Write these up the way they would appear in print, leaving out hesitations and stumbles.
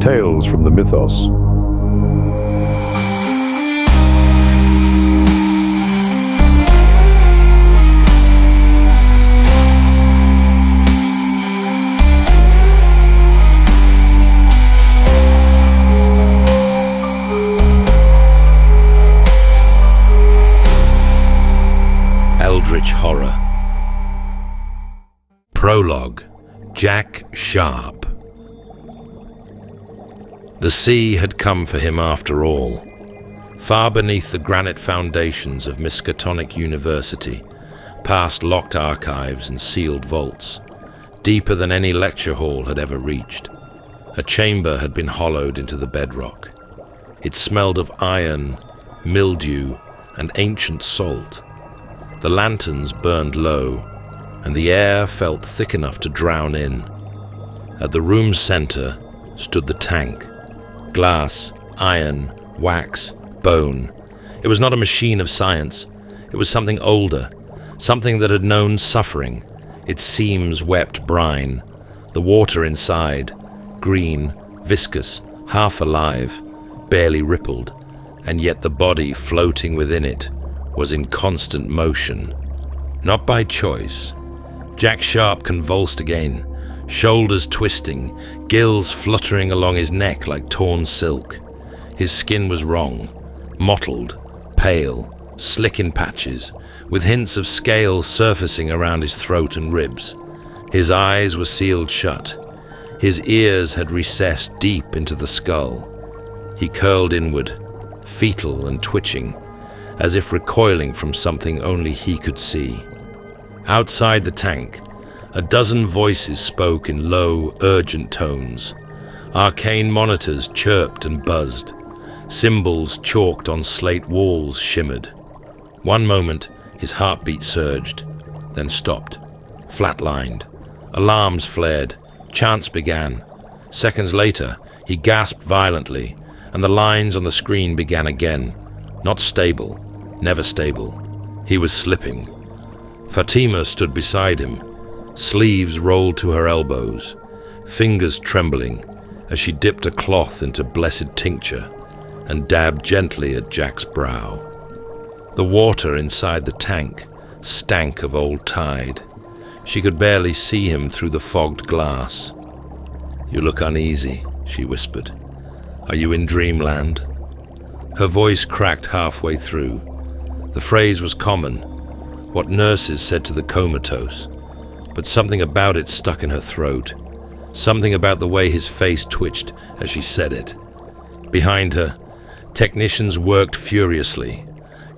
Tales from the Mythos. Eldritch Horror. Prologue. Jack Sharp. The sea had come for him after all. Far beneath the granite foundations of Miskatonic University, past locked archives and sealed vaults, deeper than any lecture hall had ever reached, a chamber had been hollowed into the bedrock. It smelled of iron, mildew, and ancient salt. The lanterns burned low, and the air felt thick enough to drown in. At the room's center stood the tank. Glass, iron, wax, bone. It was not a machine of science. It was something older, something that had known suffering. Its seams wept brine. The water inside, green, viscous, half alive, barely rippled, and yet the body floating within it was in constant motion. Not by choice. Jack Sharp convulsed again, shoulders twisting, gills fluttering along his neck like torn silk. His skin was wrong, mottled, pale, slick in patches, with hints of scale surfacing around his throat and ribs. His eyes were sealed shut. His ears had recessed deep into the skull. He curled inward, fetal and twitching, as if recoiling from something only he could see. Outside the tank, a dozen voices spoke in low, urgent tones. Arcane monitors chirped and buzzed. Symbols chalked on slate walls shimmered. One moment, his heartbeat surged, then stopped, flatlined. Alarms flared. Chants began. Seconds later, he gasped violently, and the lines on the screen began again. Not stable, never stable. He was slipping. Fatima stood beside him, sleeves rolled to her elbows, fingers trembling as she dipped a cloth into blessed tincture and dabbed gently at Jack's brow. The water inside the tank stank of old tide. She could barely see him through the fogged glass. "You look uneasy," she whispered. "Are you in dreamland?" Her voice cracked halfway through. The phrase was common, what nurses said to the comatose, but something about it stuck in her throat, something about the way his face twitched as she said it. Behind her, technicians worked furiously.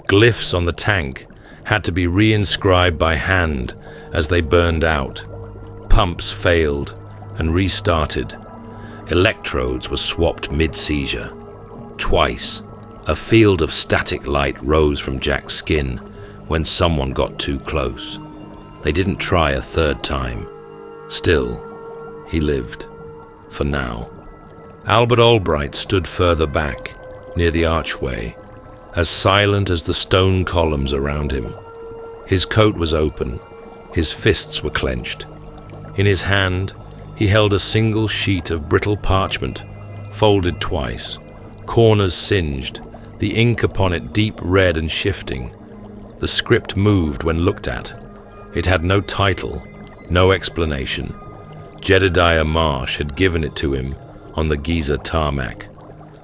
Glyphs on the tank had to be reinscribed by hand as they burned out. Pumps failed and restarted. Electrodes were swapped mid-seizure. Twice, a field of static light rose from Jack's skin when someone got too close. They didn't try a third time. Still, he lived. For now. Albert Albright stood further back, near the archway, as silent as the stone columns around him. His coat was open. His fists were clenched. In his hand, he held a single sheet of brittle parchment, folded twice, corners singed, the ink upon it deep red and shifting. The script moved when looked at. It had no title, no explanation. Jedediah Marsh had given it to him on the Giza tarmac,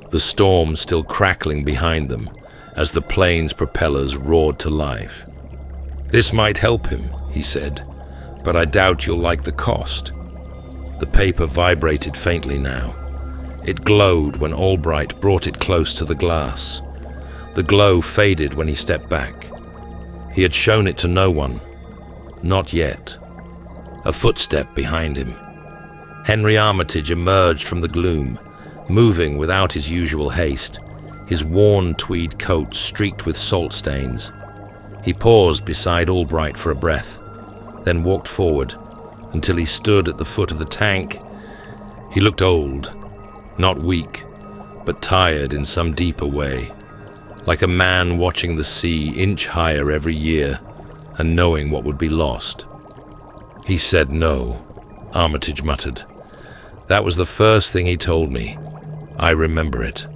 the storm still crackling behind them as the plane's propellers roared to life. "This might help him," he said, "but I doubt you'll like the cost." The paper vibrated faintly now. It glowed when Albright brought it close to the glass. The glow faded when he stepped back. He had shown it to no one. Not yet. A footstep behind him. Henry Armitage emerged from the gloom, moving without his usual haste, his worn tweed coat streaked with salt stains. He paused beside Albright for a breath, then walked forward until he stood at the foot of the tank. He looked old, not weak, but tired in some deeper way, like a man watching the sea inch higher every year and knowing what would be lost. "He said no," Armitage muttered. "That was the first thing he told me. I remember it.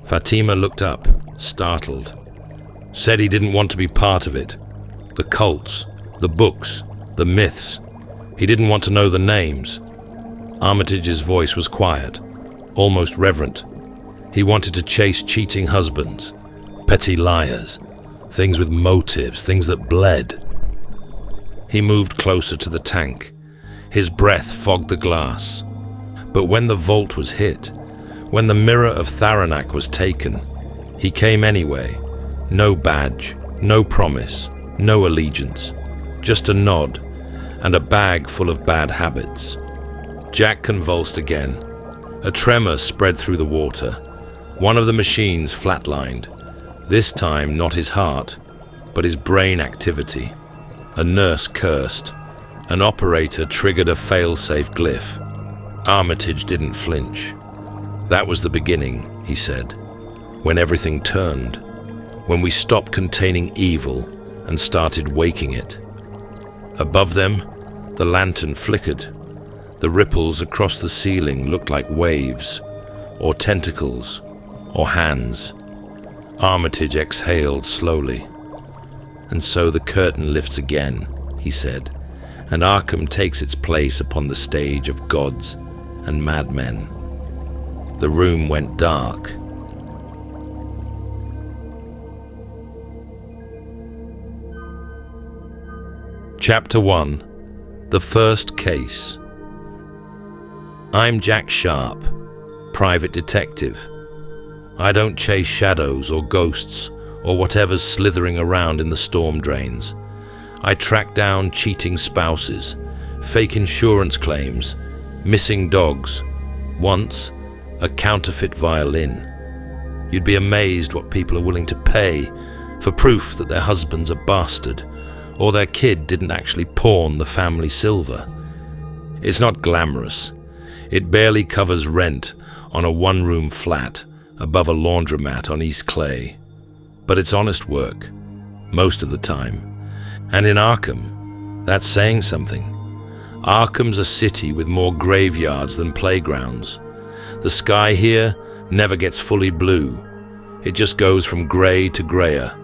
Fatima looked up, startled. Said he didn't want to be part of it. The cults, the books, the myths. He didn't want to know the names. Armitage's voice was quiet, almost reverent. He wanted to chase cheating husbands, petty liars, things with motives, things that bled. He moved closer to the tank. His breath fogged the glass. But when the vault was hit, when the mirror of Tharanak was taken, he came anyway. No badge, no promise, no allegiance. Just a nod and a bag full of bad habits. Jack convulsed again. A tremor spread through the water. One of the machines flatlined. This time not his heart, but his brain activity. A nurse cursed. An operator triggered a fail-safe glyph. Armitage didn't flinch. That was the beginning, he said, when everything turned, when we stopped containing evil and started waking it. Above them, the lantern flickered. The ripples across the ceiling looked like waves, or tentacles, or hands. Armitage exhaled slowly. And so the curtain lifts again, he said, and Arkham takes its place upon the stage of gods and madmen. The room went dark. Chapter 1. The First Case. I'm Jack Sharp, private detective. I don't chase shadows or ghosts or whatever's slithering around in the storm drains. I track down cheating spouses, fake insurance claims, missing dogs, once a counterfeit violin. You'd be amazed what people are willing to pay for proof that their husband's a bastard or their kid didn't actually pawn the family silver. It's not glamorous. It barely covers rent on a one-room flat above a laundromat on East Clay. But it's honest work, most of the time. And in Arkham, that's saying something. Arkham's a city with more graveyards than playgrounds. The sky here never gets fully blue. It just goes from grey to greyer,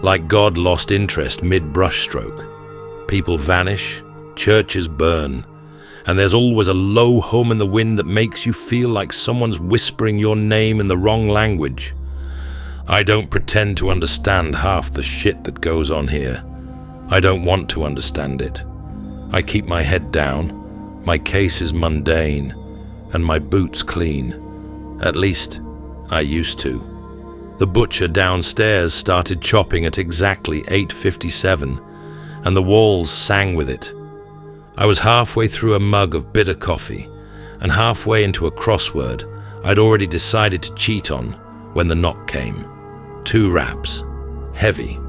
like God lost interest mid-brushstroke. People vanish, churches burn, and there's always a low hum in the wind that makes you feel like someone's whispering your name in the wrong language. I don't pretend to understand half the shit that goes on here. I don't want to understand it. I keep my head down, my case is mundane, and my boots clean. At least, I used to. The butcher downstairs started chopping at exactly 8:57, and the walls sang with it. I was halfway through a mug of bitter coffee, and halfway into a crossword I'd already decided to cheat on when the knock came. 2 raps, heavy,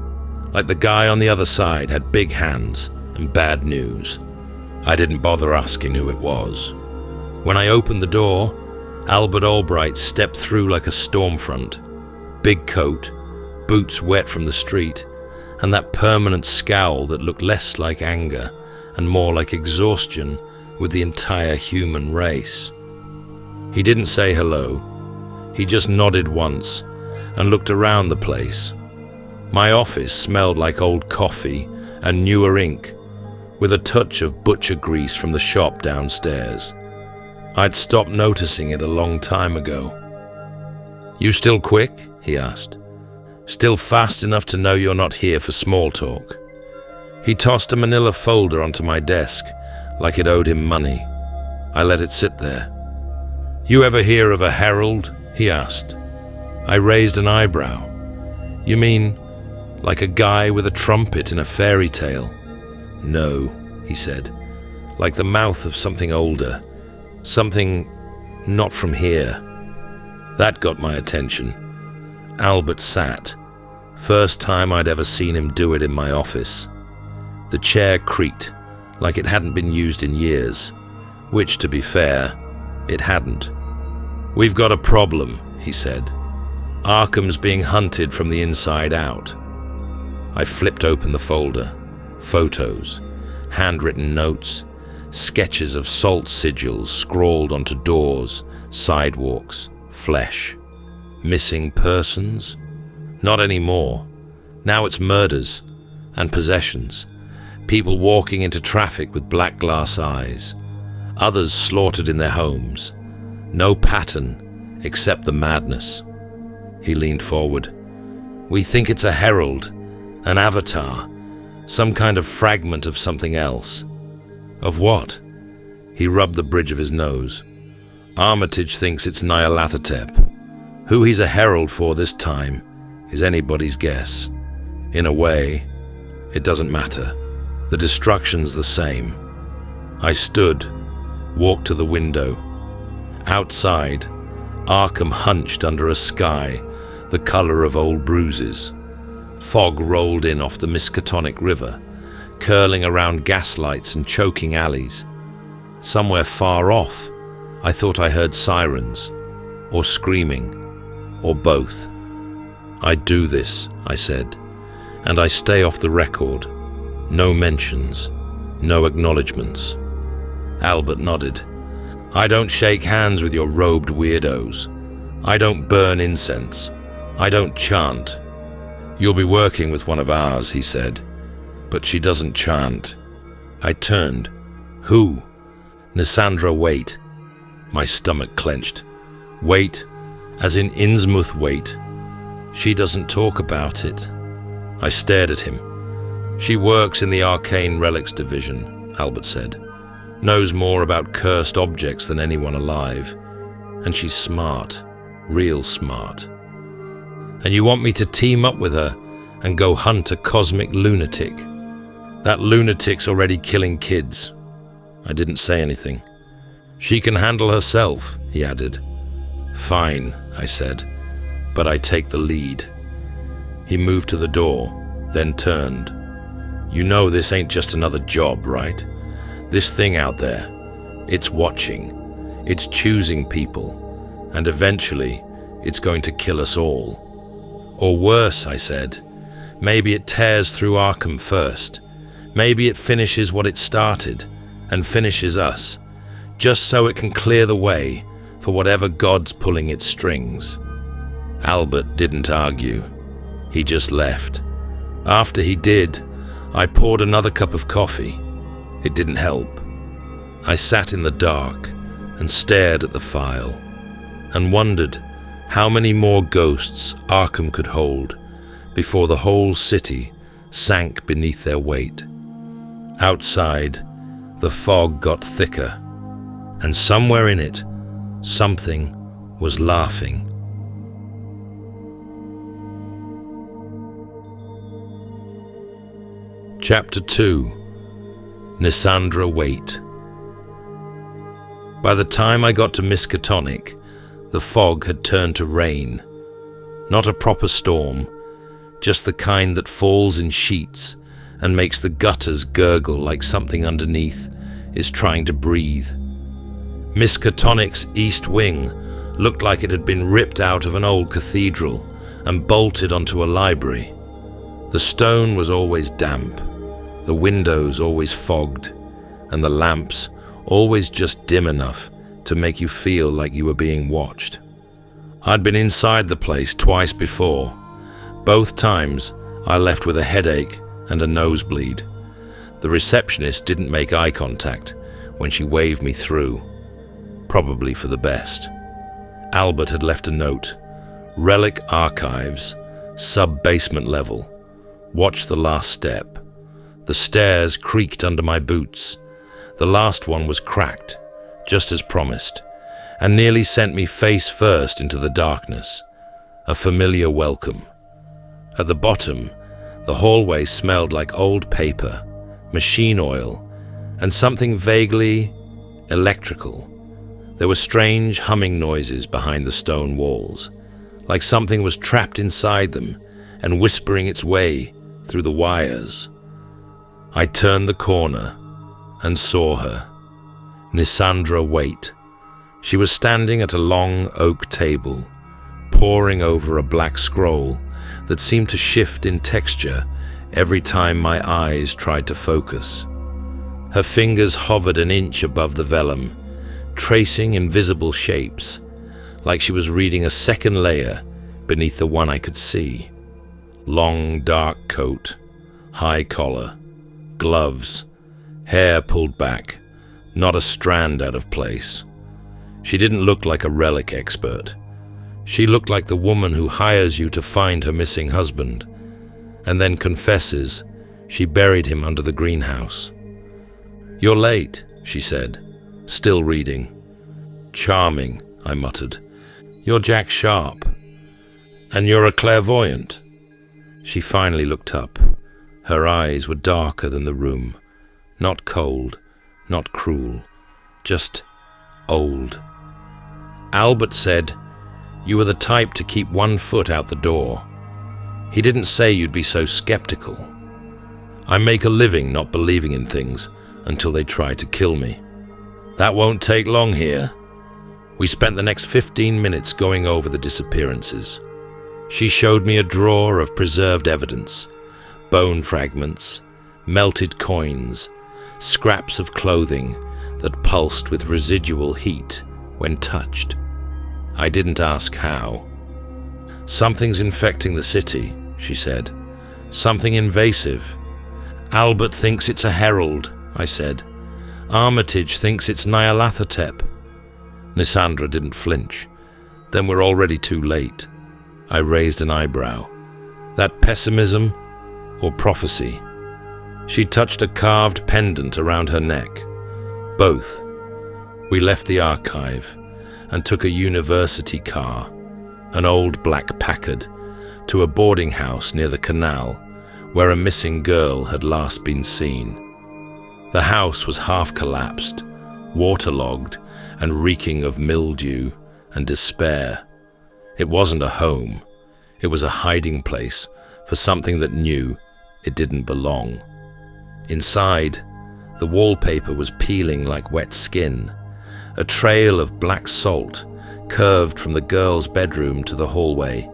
like the guy on the other side had big hands and bad news. I didn't bother asking who it was. When I opened the door, Albert Albright stepped through like a storm front. Big coat, boots wet from the street, and that permanent scowl that looked less like anger and more like exhaustion with the entire human race. He didn't say hello. He just nodded once and looked around the place. My office smelled like old coffee and newer ink, with a touch of butcher grease from the shop downstairs. I'd stopped noticing it a long time ago. "You still quick?" he asked. "Still fast enough to know you're not here for small talk?" He tossed a manila folder onto my desk, like it owed him money. I let it sit there. "You ever hear of a herald?" he asked. I raised an eyebrow. "You mean, like a guy with a trumpet in a fairy tale?" "No," he said, "like the mouth of something older. Something not from here." That got my attention. Albert sat. First time I'd ever seen him do it in my office. The chair creaked, like it hadn't been used in years, which, to be fair, it hadn't. "We've got a problem," he said. "Arkham's being hunted from the inside out." I flipped open the folder. Photos, handwritten notes, sketches of salt sigils scrawled onto doors, sidewalks, flesh. Missing persons? Not anymore. Now it's murders and possessions. People walking into traffic with black glass eyes. Others slaughtered in their homes. No pattern except the madness. He leaned forward. We think it's a herald, an avatar, some kind of fragment of something else. Of what? He rubbed the bridge of his nose. Armitage thinks it's Nyarlathotep. Who he's a herald for this time is anybody's guess. In a way, it doesn't matter. The destruction's the same. I stood, walked to the window. Outside, Arkham hunched under a sky the color of old bruises. Fog rolled in off the Miskatonic River, curling around gaslights and choking alleys. Somewhere far off, I thought I heard sirens, or screaming, or both. I do this, I said, and I stay off the record. No mentions, no acknowledgements. Albert nodded. I don't shake hands with your robed weirdos. I don't burn incense. I don't chant. You'll be working with one of ours, he said, but she doesn't chant. I turned. Who? Nissandra Waite. My stomach clenched. Waite, as in Innsmouth Waite. She doesn't talk about it. I stared at him. She works in the Arcane Relics Division, Albert said. Knows more about cursed objects than anyone alive. And she's smart. Real smart. And you want me to team up with her and go hunt a cosmic lunatic? That lunatic's already killing kids. I didn't say anything. She can handle herself, he added. Fine, I said, but I take the lead. He moved to the door, then turned. You know this ain't just another job, right? This thing out there, it's watching, it's choosing people, and eventually it's going to kill us all. Or worse, I said. Maybe it tears through Arkham first. Maybe it finishes what it started, and finishes us, just so it can clear the way for whatever god's pulling its strings. Albert didn't argue. He just left. After he did, I poured another cup of coffee. It didn't help. I sat in the dark and stared at the file, and wondered how many more ghosts Arkham could hold before the whole city sank beneath their weight. Outside, the fog got thicker, and somewhere in it, something was laughing. Chapter 2. Nissandra Waite. By the time I got to Miskatonic, the fog had turned to rain. Not a proper storm, just the kind that falls in sheets and makes the gutters gurgle like something underneath is trying to breathe. Miskatonic's east wing looked like it had been ripped out of an old cathedral and bolted onto a library. The stone was always damp, the windows always fogged, and the lamps always just dim enough to make you feel like you were being watched. I'd been inside the place twice before. Both times I left with a headache and a nosebleed. The receptionist didn't make eye contact when she waved me through, probably for the best. Albert had left a note. Relic Archives, sub-basement level. Watch the last step. The stairs creaked under my boots. The last one was cracked, just as promised, and nearly sent me face first into the darkness. A familiar welcome. At the bottom, the hallway smelled like old paper, machine oil, and something vaguely electrical. There were strange humming noises behind the stone walls, like something was trapped inside them and whispering its way through the wires. I turned the corner and saw her. Nissandra Waite. She was standing at a long oak table, poring over a black scroll that seemed to shift in texture every time my eyes tried to focus. Her fingers hovered an inch above the vellum, tracing invisible shapes, like she was reading a second layer beneath the one I could see. Long, dark coat, high collar, gloves, hair pulled back, not a strand out of place. She didn't look like a relic expert. She looked like the woman who hires you to find her missing husband, and then confesses she buried him under the greenhouse. "You're late," she said, still reading. "Charming," I muttered. "You're Jack Sharp. And you're a clairvoyant." She finally looked up. Her eyes were darker than the room. Not cold, not cruel, just old. "Albert said you were the type to keep one foot out the door. He didn't say you'd be so skeptical. I make a living not believing in things until they try to kill me. That won't take long here." We spent the next 15 minutes going over the disappearances. She showed me a drawer of preserved evidence, bone fragments, melted coins, scraps of clothing that pulsed with residual heat when touched. I didn't ask how. "Something's infecting the city," she said. "Something invasive. Albert thinks it's a herald," I said. "Armitage thinks it's Nyarlathotep." Nisandra didn't flinch. "Then we're already too late." I raised an eyebrow. "That pessimism or prophecy?" She touched a carved pendant around her neck. "Both." We left the archive and took a university car, an old black Packard, to a boarding house near the canal where a missing girl had last been seen. The house was half collapsed, waterlogged and reeking of mildew and despair. It wasn't a home. It was a hiding place for something that knew it didn't belong. Inside, the wallpaper was peeling like wet skin. A trail of black salt curved from the girl's bedroom to the hallway,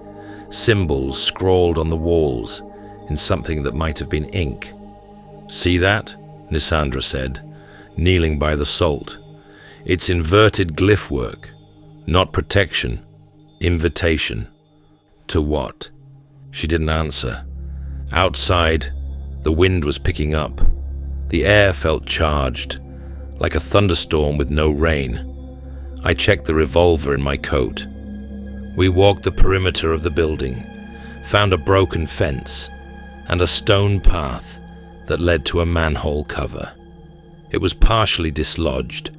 symbols scrawled on the walls in something that might have been ink. "See that?" Nisandra said, kneeling by the salt. "It's inverted glyph work, not protection, invitation." "To what?" She didn't answer. Outside, the wind was picking up. The air felt charged, like a thunderstorm with no rain. I checked the revolver in my coat. We walked the perimeter of the building, found a broken fence, and a stone path that led to a manhole cover. It was partially dislodged.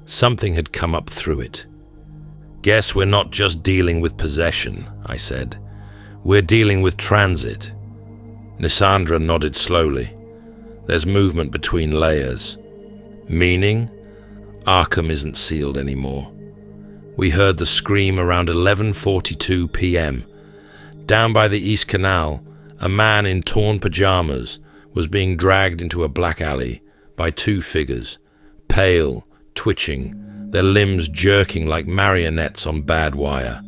Something had come up through it. "Guess we're not just dealing with possession," I said. "We're dealing with transit." Nisandra nodded slowly. "There's movement between layers." "Meaning?" "Arkham isn't sealed anymore." We heard the scream around 11:42 p.m. Down by the East Canal, a man in torn pajamas was being dragged into a black alley by two figures, pale, twitching, their limbs jerking like marionettes on bad wire.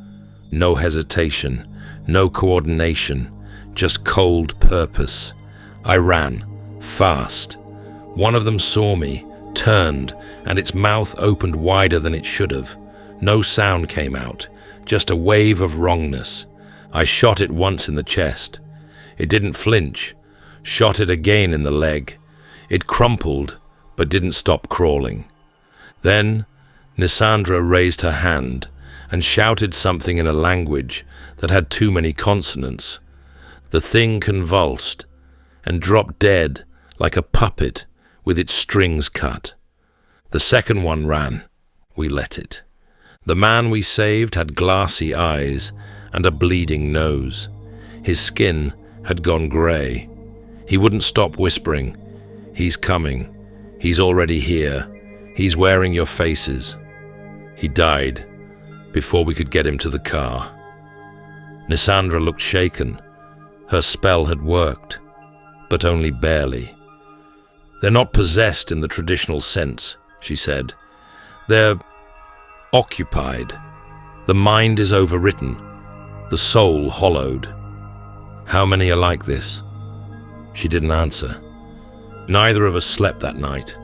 No hesitation, no coordination, just cold purpose. I ran, fast. One of them saw me, turned, and its mouth opened wider than it should have. No sound came out, just a wave of wrongness. I shot it once in the chest. It didn't flinch. Shot it again in the leg. It crumpled, but didn't stop crawling. Then Nisandra raised her hand and shouted something in a language that had too many consonants. The thing convulsed and dropped dead like a puppet with its strings cut. The second one ran. We let it. The man we saved had glassy eyes and a bleeding nose. His skin had gone grey. He wouldn't stop whispering, "He's coming. He's already here. He's wearing your faces." He died before we could get him to the car. Nisandra looked shaken. Her spell had worked, but only barely. "They're not possessed in the traditional sense," she said. "They're occupied. The mind is overwritten, the soul hollowed." "How many are like this?" She didn't answer. Neither of us slept that night.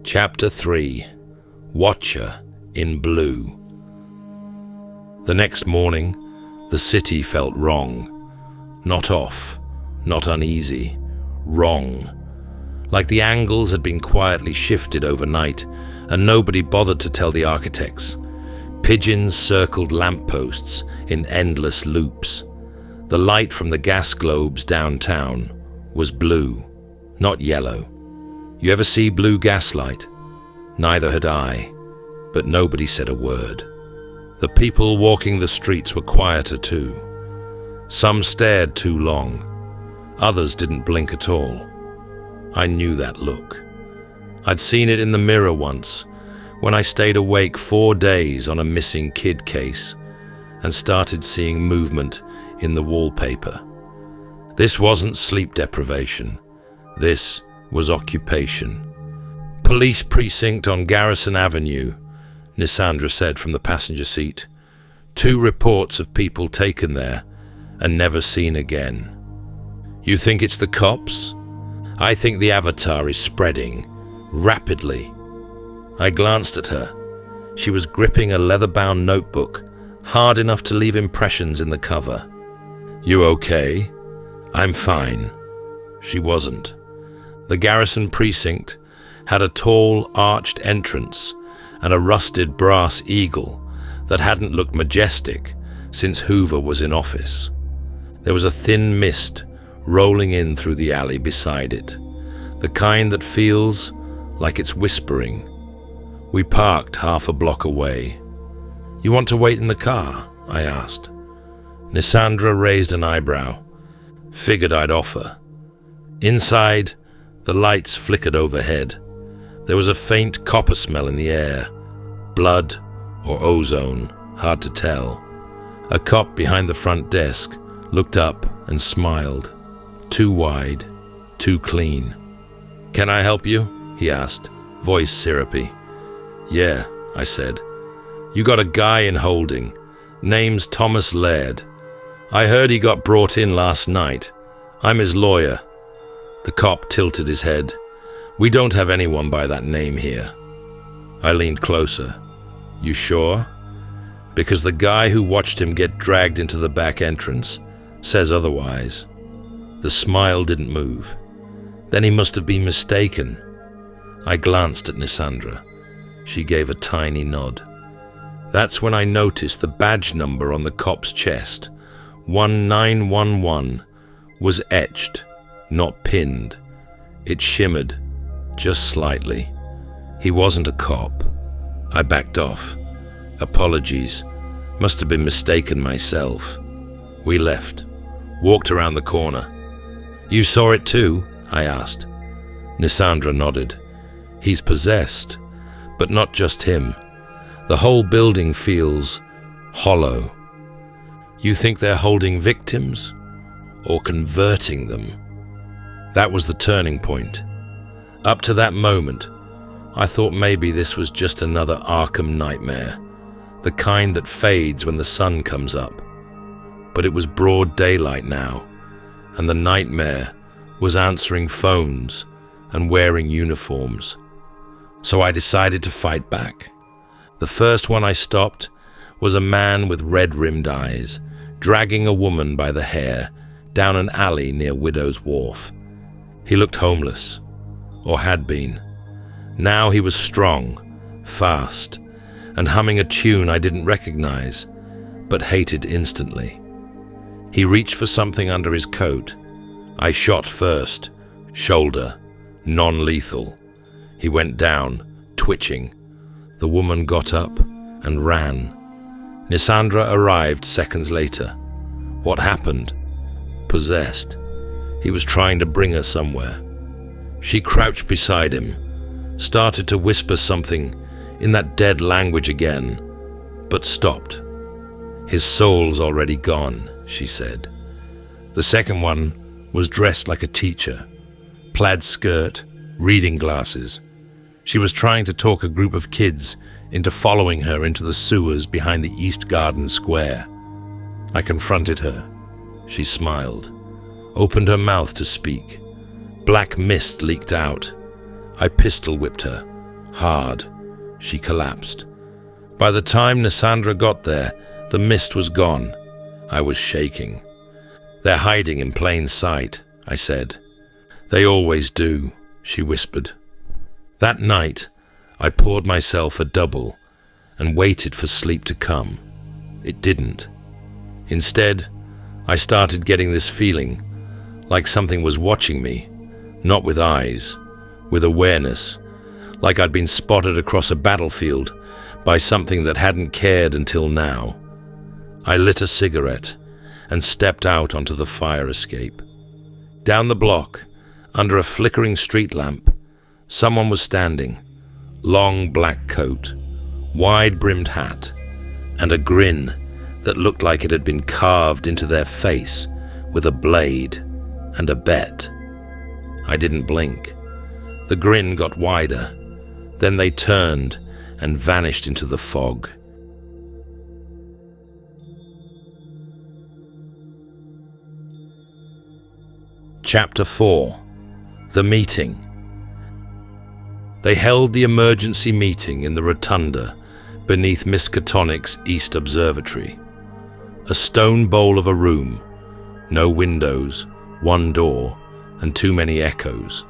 Chapter 3. Watcher in Blue. The next morning, the city felt wrong. Not off, not uneasy, wrong. Like the angles had been quietly shifted overnight, and nobody bothered to tell the architects. Pigeons circled lampposts in endless loops. The light from the gas globes downtown was blue, not yellow. You ever see blue gaslight? Neither had I, but nobody said a word. The people walking the streets were quieter too. Some stared too long. Others didn't blink at all. I knew that look. I'd seen it in the mirror once, when I stayed awake 4 days on a missing kid case and started seeing movement in the wallpaper. This wasn't sleep deprivation. This was occupation. "Police precinct on Garrison Avenue," Nisandra said from the passenger seat. 2 reports of people taken there and never seen again. "You think it's the cops?" "I think the avatar is spreading rapidly." I glanced at her. She was gripping a leather-bound notebook, hard enough to leave impressions in the cover. "You okay?" "I'm fine." She wasn't. The Garrison precinct had a tall, arched entrance and a rusted brass eagle that hadn't looked majestic since Hoover was in office. There was a thin mist rolling in through the alley beside it, the kind that feels like it's whispering. We parked half a block away. "You want to wait in the car?" I asked. Nisandra raised an eyebrow. Figured I'd offer. Inside, the lights flickered overhead. There was a faint copper smell in the air. Blood or ozone, hard to tell. A cop behind the front desk looked up and smiled. Too wide, too clean. "Can I help you?" he asked, voice syrupy. "Yeah," I said. "You got a guy in holding. Name's Thomas Laird. I heard he got brought in last night. I'm his lawyer." The cop tilted his head. "We don't have anyone by that name here." I leaned closer. "You sure?" "Because the guy who watched him get dragged into the back entrance says otherwise." The smile didn't move. Then he must have been mistaken. I glanced at Nisandra. She gave a tiny nod. That's when I noticed the badge number on the cop's chest, 1911, was etched, not pinned. It shimmered, just slightly. He wasn't a cop. I backed off. Apologies. Must have been mistaken myself. We left. Walked around the corner. "You saw it too?" I asked. Nisandra nodded. "He's possessed, but not just him. The whole building feels hollow." "You think they're holding victims or converting them?" That was the turning point. Up to that moment, I thought maybe this was just another Arkham nightmare, the kind that fades when the sun comes up. But it was broad daylight now, and the nightmare was answering phones and wearing uniforms. So I decided to fight back. The first one I stopped was a man with red-rimmed eyes, dragging a woman by the hair down an alley near Widow's Wharf. He looked homeless, or had been. Now he was strong, fast, and humming a tune I didn't recognize, but hated instantly. He reached for something under his coat. I shot first, shoulder, non-lethal. He went down, twitching. The woman got up and ran. Nisandra arrived seconds later. What happened? Possessed. He was trying to bring her somewhere. She crouched beside him, started to whisper something in that dead language again, but stopped. "His soul's already gone," she said. The second one was dressed like a teacher, plaid skirt, reading glasses. She was trying to talk a group of kids into following her into the sewers behind the East Garden Square. I confronted her. She smiled, opened her mouth to speak. Black mist leaked out. I pistol-whipped her, Hard. She collapsed. By the time Nisandra got there, the mist was gone. I was shaking. "They're hiding in plain sight," I said. "They always do," she whispered. That night, I poured myself a double and waited for sleep to come. It didn't. Instead, I started getting this feeling, like something was watching me, not with eyes, with awareness, like I'd been spotted across a battlefield by something that hadn't cared until now. I lit a cigarette and stepped out onto the fire escape. Down the block, under a flickering street lamp, someone was standing, long black coat, wide-brimmed hat, and a grin that looked like it had been carved into their face with a blade and a bet. I didn't blink. The grin got wider. Then they turned and vanished into the fog. Chapter 4. The Meeting. They held the emergency meeting in the rotunda beneath Miskatonic's East Observatory. A stone bowl of a room, no windows, one door, and too many echoes.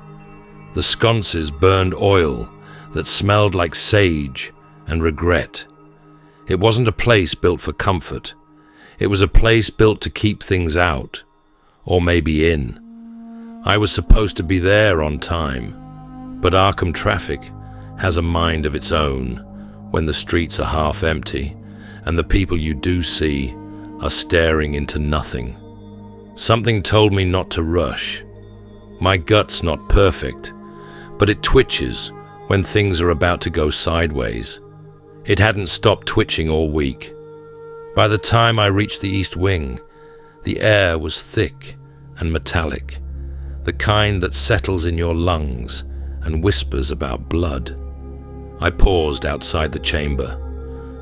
The sconces burned oil that smelled like sage and regret. It wasn't a place built for comfort. It was a place built to keep things out, or maybe in. I was supposed to be there on time, but Arkham traffic has a mind of its own when the streets are half empty and the people you do see are staring into nothing. Something told me not to rush. My gut's not perfect, but it twitches when things are about to go sideways. It hadn't stopped twitching all week. By the time I reached the East Wing, the air was thick and metallic, the kind that settles in your lungs and whispers about blood. I paused outside the chamber,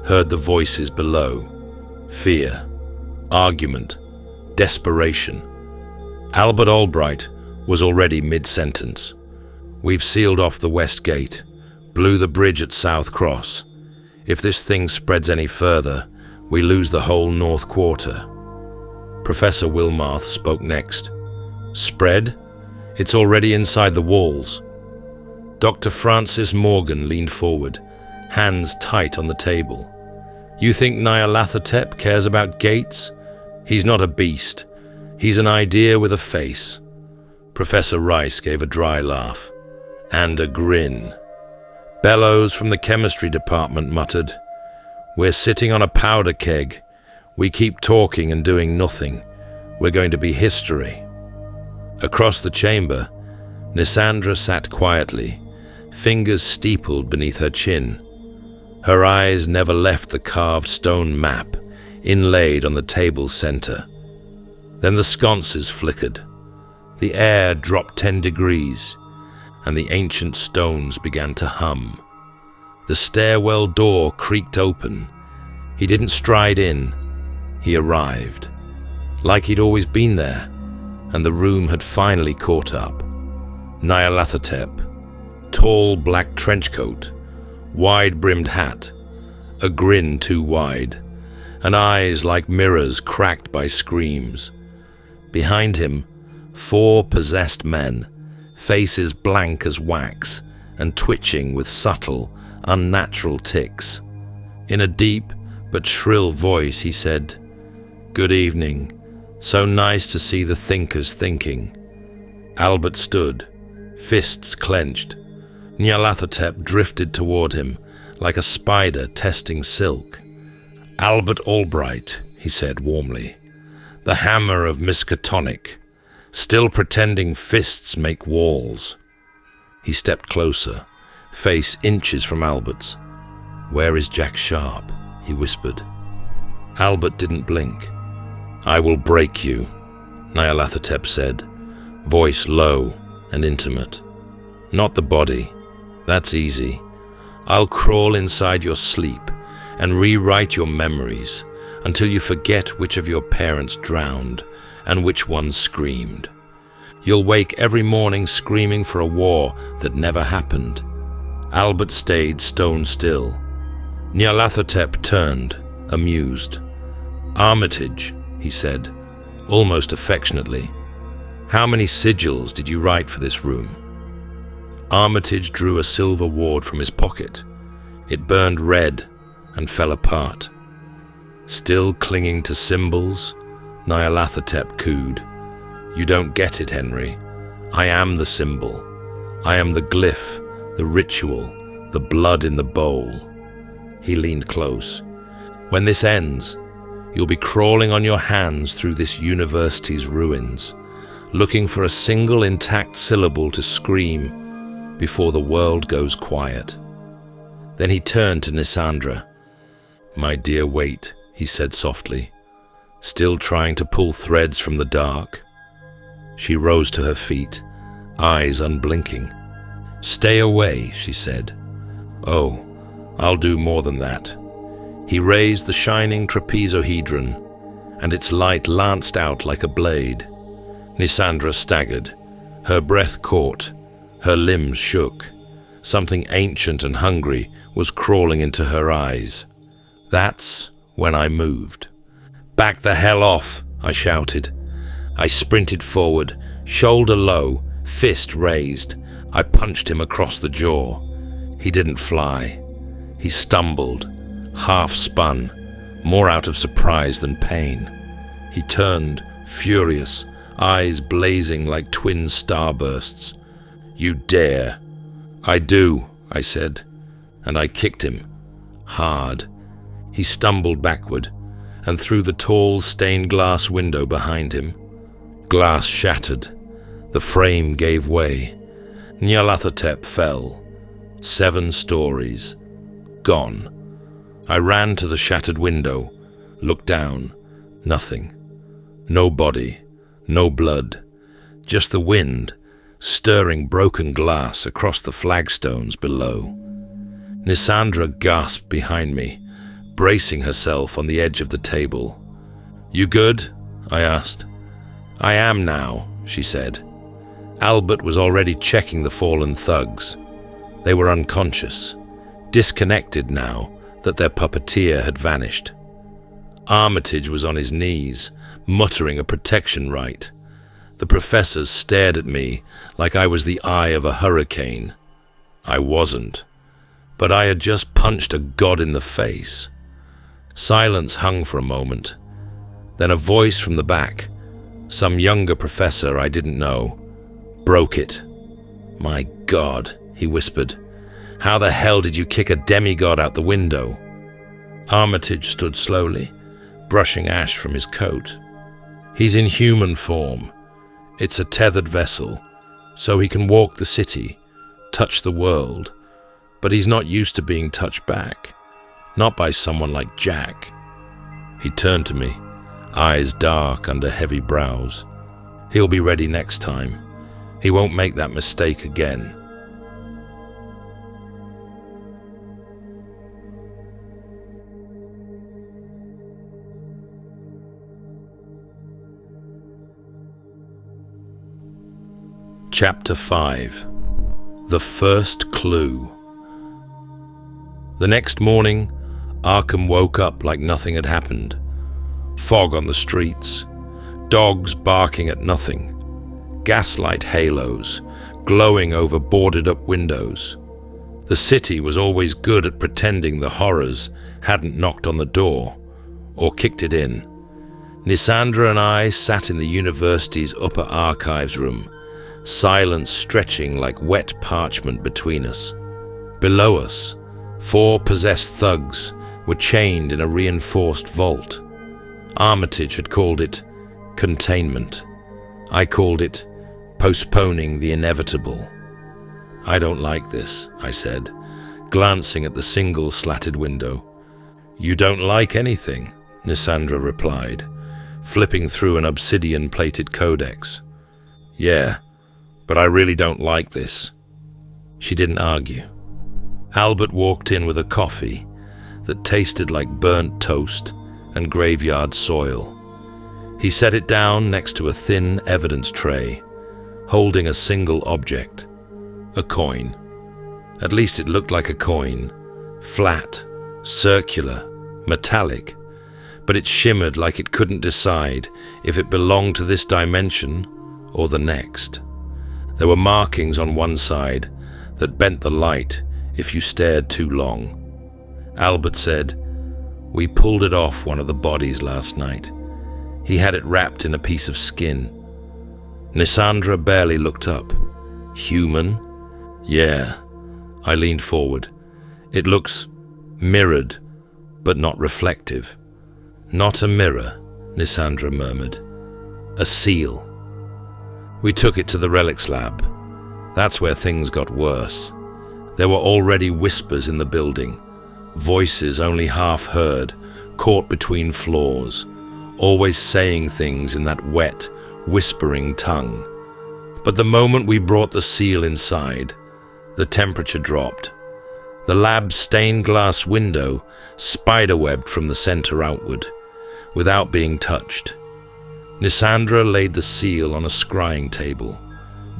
heard the voices below. Fear, argument, desperation. Albert Albright was already mid-sentence. "We've sealed off the west gate, blew the bridge at South Cross. If this thing spreads any further, we lose the whole North Quarter." Professor Wilmarth spoke next. "Spread? It's already inside the walls." Dr. Francis Morgan leaned forward, hands tight on the table. "You think Nyarlathotep cares about gates? He's not a beast. He's an idea with a face." Professor Rice gave a dry laugh. And a grin. Bellows from the chemistry department muttered, "We're sitting on a powder keg. We keep talking and doing nothing. We're going to be history." Across the chamber, Nisandra sat quietly, fingers steepled beneath her chin. Her eyes never left the carved stone map inlaid on the table's center. Then the sconces flickered. The air dropped 10 degrees, and the ancient stones began to hum. The stairwell door creaked open. He didn't stride in. He arrived, like he'd always been there, and the room had finally caught up. Nyarlathotep, tall black trenchcoat, wide-brimmed hat, a grin too wide, and eyes like mirrors cracked by screams. Behind him, 4 possessed men, faces blank as wax and twitching with subtle, unnatural tics. In a deep but shrill voice he said, "Good evening. So nice to see the thinkers thinking." Albert stood, fists clenched. Nyarlathotep drifted toward him like a spider testing silk. "Albert Albright," he said warmly, "the hammer of Miskatonic, still pretending fists make walls." He stepped closer, face inches from Albert's. "Where is Jack Sharp?" he whispered. Albert didn't blink. "I will break you," Nyarlathotep said, voice low and intimate. "Not the body. That's easy. I'll crawl inside your sleep and rewrite your memories until you forget which of your parents drowned and which one screamed. You'll wake every morning screaming for a war that never happened." Albert stayed stone still. Nyarlathotep turned, amused. "Armitage," he said, almost affectionately. "How many sigils did you write for this room?" Armitage drew a silver ward from his pocket. It burned red and fell apart. "Still clinging to symbols?" Nyarlathotep cooed. "You don't get it, Henry. I am the symbol. I am the glyph, the ritual, the blood in the bowl." He leaned close. "When this ends, you'll be crawling on your hands through this university's ruins, looking for a single intact syllable to scream before the world goes quiet." Then he turned to Nisandra. "My dear, wait," he said softly, still trying to pull threads from the dark. She rose to her feet, eyes unblinking. "Stay away," she said. "Oh, I'll do more than that." He raised the shining trapezohedron, and its light lanced out like a blade. Nisandra staggered. Her breath caught. Her limbs shook. Something ancient and hungry was crawling into her eyes. That's when I moved. "Back the hell off," I shouted. I sprinted forward, shoulder low, fist raised. I punched him across the jaw. He didn't fly. He stumbled, half spun, more out of surprise than pain. He turned, furious, eyes blazing like twin starbursts. "You dare." "I do," I said, and I kicked him, hard. He stumbled backward, and through the tall stained glass window behind him. Glass shattered. The frame gave way. Nyarlathotep fell. 7 stories. Gone. I ran to the shattered window, looked down. Nothing. No body. No blood. Just the wind, stirring broken glass across the flagstones below. Nisandra gasped behind me, bracing herself on the edge of the table. "You good?" I asked. "I am now," she said. Albert was already checking the fallen thugs. They were unconscious, disconnected now that their puppeteer had vanished. Armitage was on his knees, muttering a protection rite. The professors stared at me like I was the eye of a hurricane. I wasn't, but I had just punched a god in the face. Silence hung for a moment. Then a voice from the back, some younger professor I didn't know, broke it. "My God," he whispered. "How the hell did you kick a demigod out the window?" Armitage stood slowly, brushing ash from his coat. "He's in human form. It's a tethered vessel, so he can walk the city, touch the world, but he's not used to being touched back, not by someone like Jack." He turned to me, eyes dark under heavy brows. "He'll be ready next time. He won't make that mistake again." Chapter 5. The First Clue. The next morning, Arkham woke up like nothing had happened. Fog on the streets, dogs barking at nothing, gaslight halos glowing over boarded-up windows. The city was always good at pretending the horrors hadn't knocked on the door or kicked it in. Nisandra and I sat in the university's upper archives room, silence stretching like wet parchment between us. Below us, 4 possessed thugs were chained in a reinforced vault. Armitage had called it containment. I called it postponing the inevitable. "I don't like this," I said, glancing at the single slatted window. "You don't like anything," Nisandra replied, flipping through an obsidian-plated codex. "Yeah, but I really don't like this." She didn't argue. Albert walked in with a coffee that tasted like burnt toast and graveyard soil. He set it down next to a thin evidence tray, holding a single object, a coin. At least it looked like a coin. Flat, circular, metallic. But it shimmered like it couldn't decide if it belonged to this dimension or the next. There were markings on one side that bent the light if you stared too long. Albert said, "We pulled it off one of the bodies last night. He had it wrapped in a piece of skin." Nisandra barely looked up. "Human?" "Yeah." I leaned forward. "It looks mirrored, but not reflective." "Not a mirror," Nisandra murmured. "A seal." We took it to the relics lab. That's where things got worse. There were already whispers in the building, voices only half heard, caught between floors, always saying things in that wet, whispering tongue. But the moment we brought the seal inside, the temperature dropped. The lab's stained glass window spiderwebbed from the center outward, without being touched. Nisandra laid the seal on a scrying table.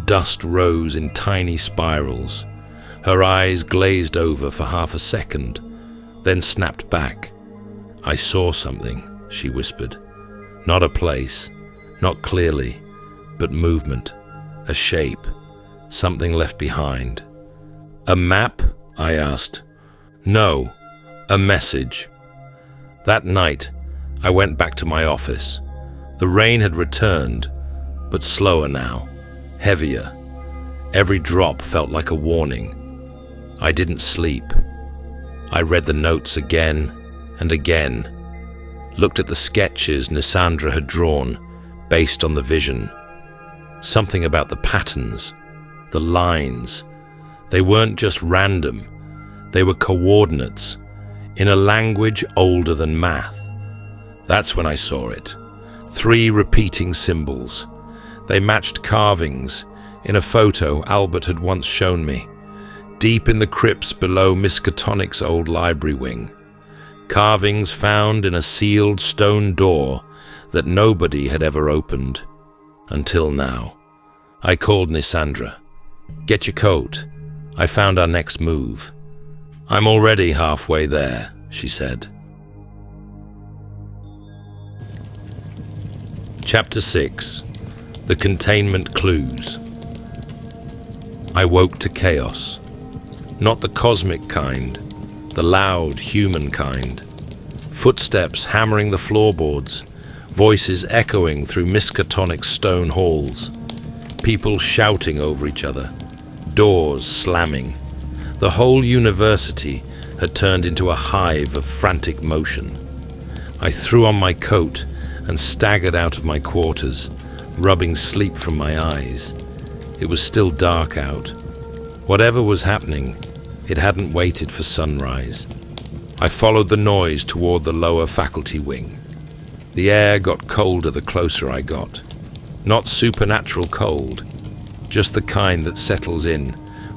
Dust rose in tiny spirals. Her eyes glazed over for half a second, then snapped back. "I saw something," she whispered. "Not a place, not clearly, but movement, a shape, something left behind." "A map?" I asked. "No, a message." That night, I went back to my office. The rain had returned, but slower now, heavier. Every drop felt like a warning. I didn't sleep. I read the notes again and again, looked at the sketches Nisandra had drawn based on the vision. Something about the patterns, the lines. They weren't just random. They were coordinates, in a language older than math. That's when I saw it. 3 repeating symbols. They matched carvings in a photo Albert had once shown me, deep in the crypts below Miskatonic's old library wing. Carvings found in a sealed stone door that nobody had ever opened. Until now. I called Nisandra. "Get your coat. I found our next move." "I'm already halfway there," she said. Chapter 6. The Containment Clues. I woke to chaos. Not the cosmic kind, the loud human kind. Footsteps hammering the floorboards, voices echoing through Miskatonic's stone halls. People shouting over each other, doors slamming. The whole university had turned into a hive of frantic motion. I threw on my coat and staggered out of my quarters, rubbing sleep from my eyes. It was still dark out. Whatever was happening, it hadn't waited for sunrise. I followed the noise toward the lower faculty wing. The air got colder the closer I got. Not supernatural cold, just the kind that settles in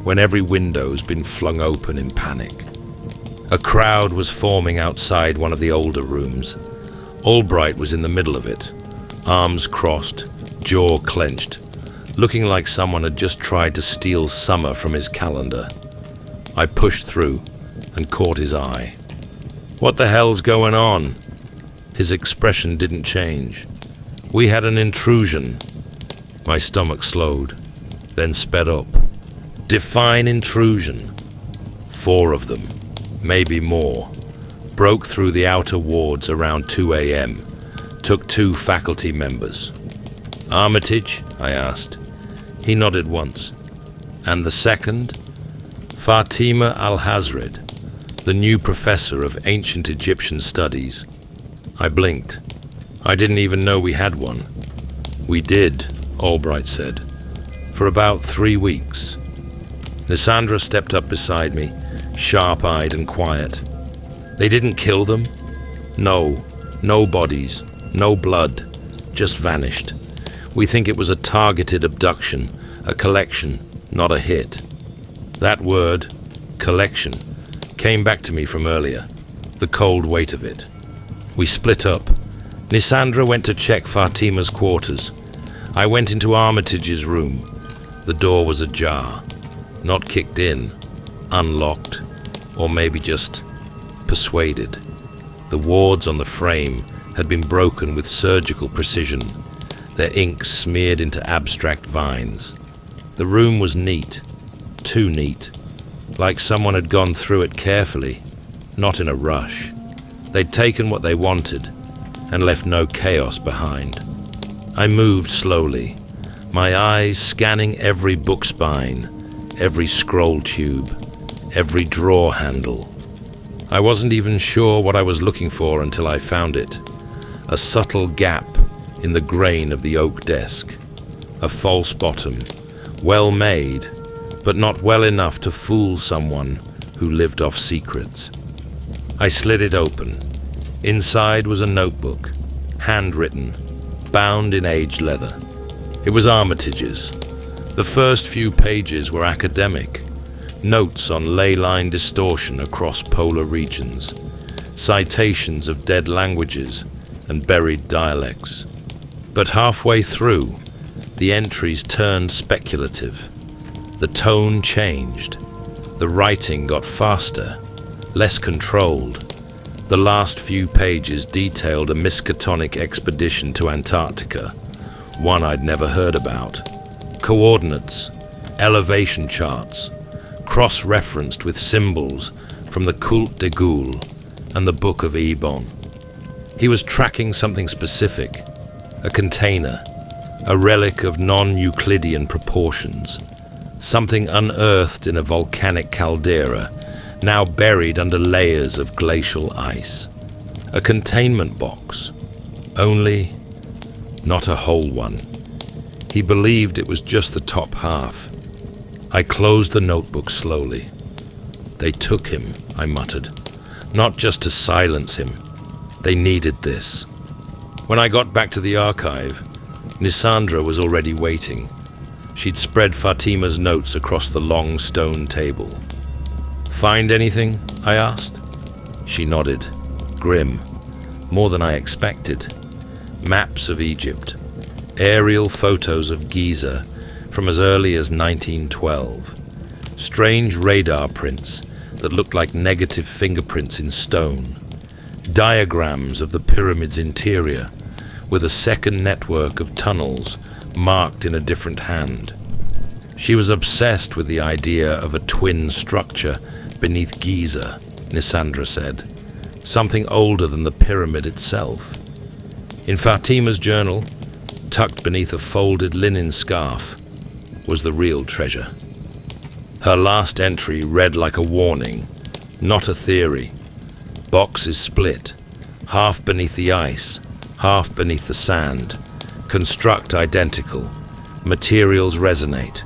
when every window's been flung open in panic. A crowd was forming outside one of the older rooms. Albright was in the middle of it, arms crossed, jaw clenched, looking like someone had just tried to steal summer from his calendar. I pushed through and caught his eye. "What the hell's going on?" His expression didn't change. "We had an intrusion." My stomach slowed, then sped up. Define intrusion. 4 of them, maybe more, broke through the outer wards around 2 a.m., took 2 faculty members. "Armitage?" I asked. He nodded once. "And the second?" "Fatima al-Hazred, the new professor of ancient Egyptian studies." I blinked. I didn't even know we had one. "We did," Albright said, "for about 3 weeks." Nisandra stepped up beside me, sharp-eyed and quiet. "They didn't kill them?" "No. No bodies. No blood. Just vanished. We think it was a targeted abduction, a collection, not a hit." That word, collection, came back to me from earlier, the cold weight of it. We split up. Nisandra went to check Fatima's quarters. I went into Armitage's room. The door was ajar. Not kicked in, unlocked, or maybe just persuaded. The wards on the frame had been broken with surgical precision, their ink smeared into abstract vines. The room was neat, too neat, like someone had gone through it carefully, not in a rush. They'd taken what they wanted and left no chaos behind. I moved slowly, my eyes scanning every book spine, every scroll tube, every drawer handle. I wasn't even sure what I was looking for until I found it. A subtle gap in the grain of the oak desk. A false bottom, well made, but not well enough to fool someone who lived off secrets. I slid it open. Inside was a notebook, handwritten, bound in aged leather. It was Armitage's. The first few pages were academic, notes on ley line distortion across polar regions, citations of dead languages and buried dialects. But halfway through, the entries turned speculative. The tone changed. The writing got faster, less controlled. The last few pages detailed a Miskatonic expedition to Antarctica, one I'd never heard about. Coordinates, elevation charts, cross-referenced with symbols from the Culte de Gaulle and the Book of Ebon. He was tracking something specific, a container, a relic of non-Euclidean proportions, something unearthed in a volcanic caldera, now buried under layers of glacial ice. A containment box, only not a whole one. He believed it was just the top half. I closed the notebook slowly. They took him, I muttered, not just to silence him. They needed this. When I got back to the archive, Nisandra was already waiting. She'd spread Fatima's notes across the long stone table. "Find anything?" I asked. She nodded, grim, more than I expected. Maps of Egypt, aerial photos of Giza from as early as 1912, strange radar prints that looked like negative fingerprints in stone, diagrams of the pyramid's interior with a second network of tunnels marked in a different hand. She was obsessed with the idea of a twin structure beneath Giza, Nisandra said, something older than the pyramid itself. In Fatima's journal, tucked beneath a folded linen scarf, was the real treasure. Her last entry read like a warning, not a theory. Box is split, half beneath the ice, half beneath the sand. Construct identical. Materials resonate.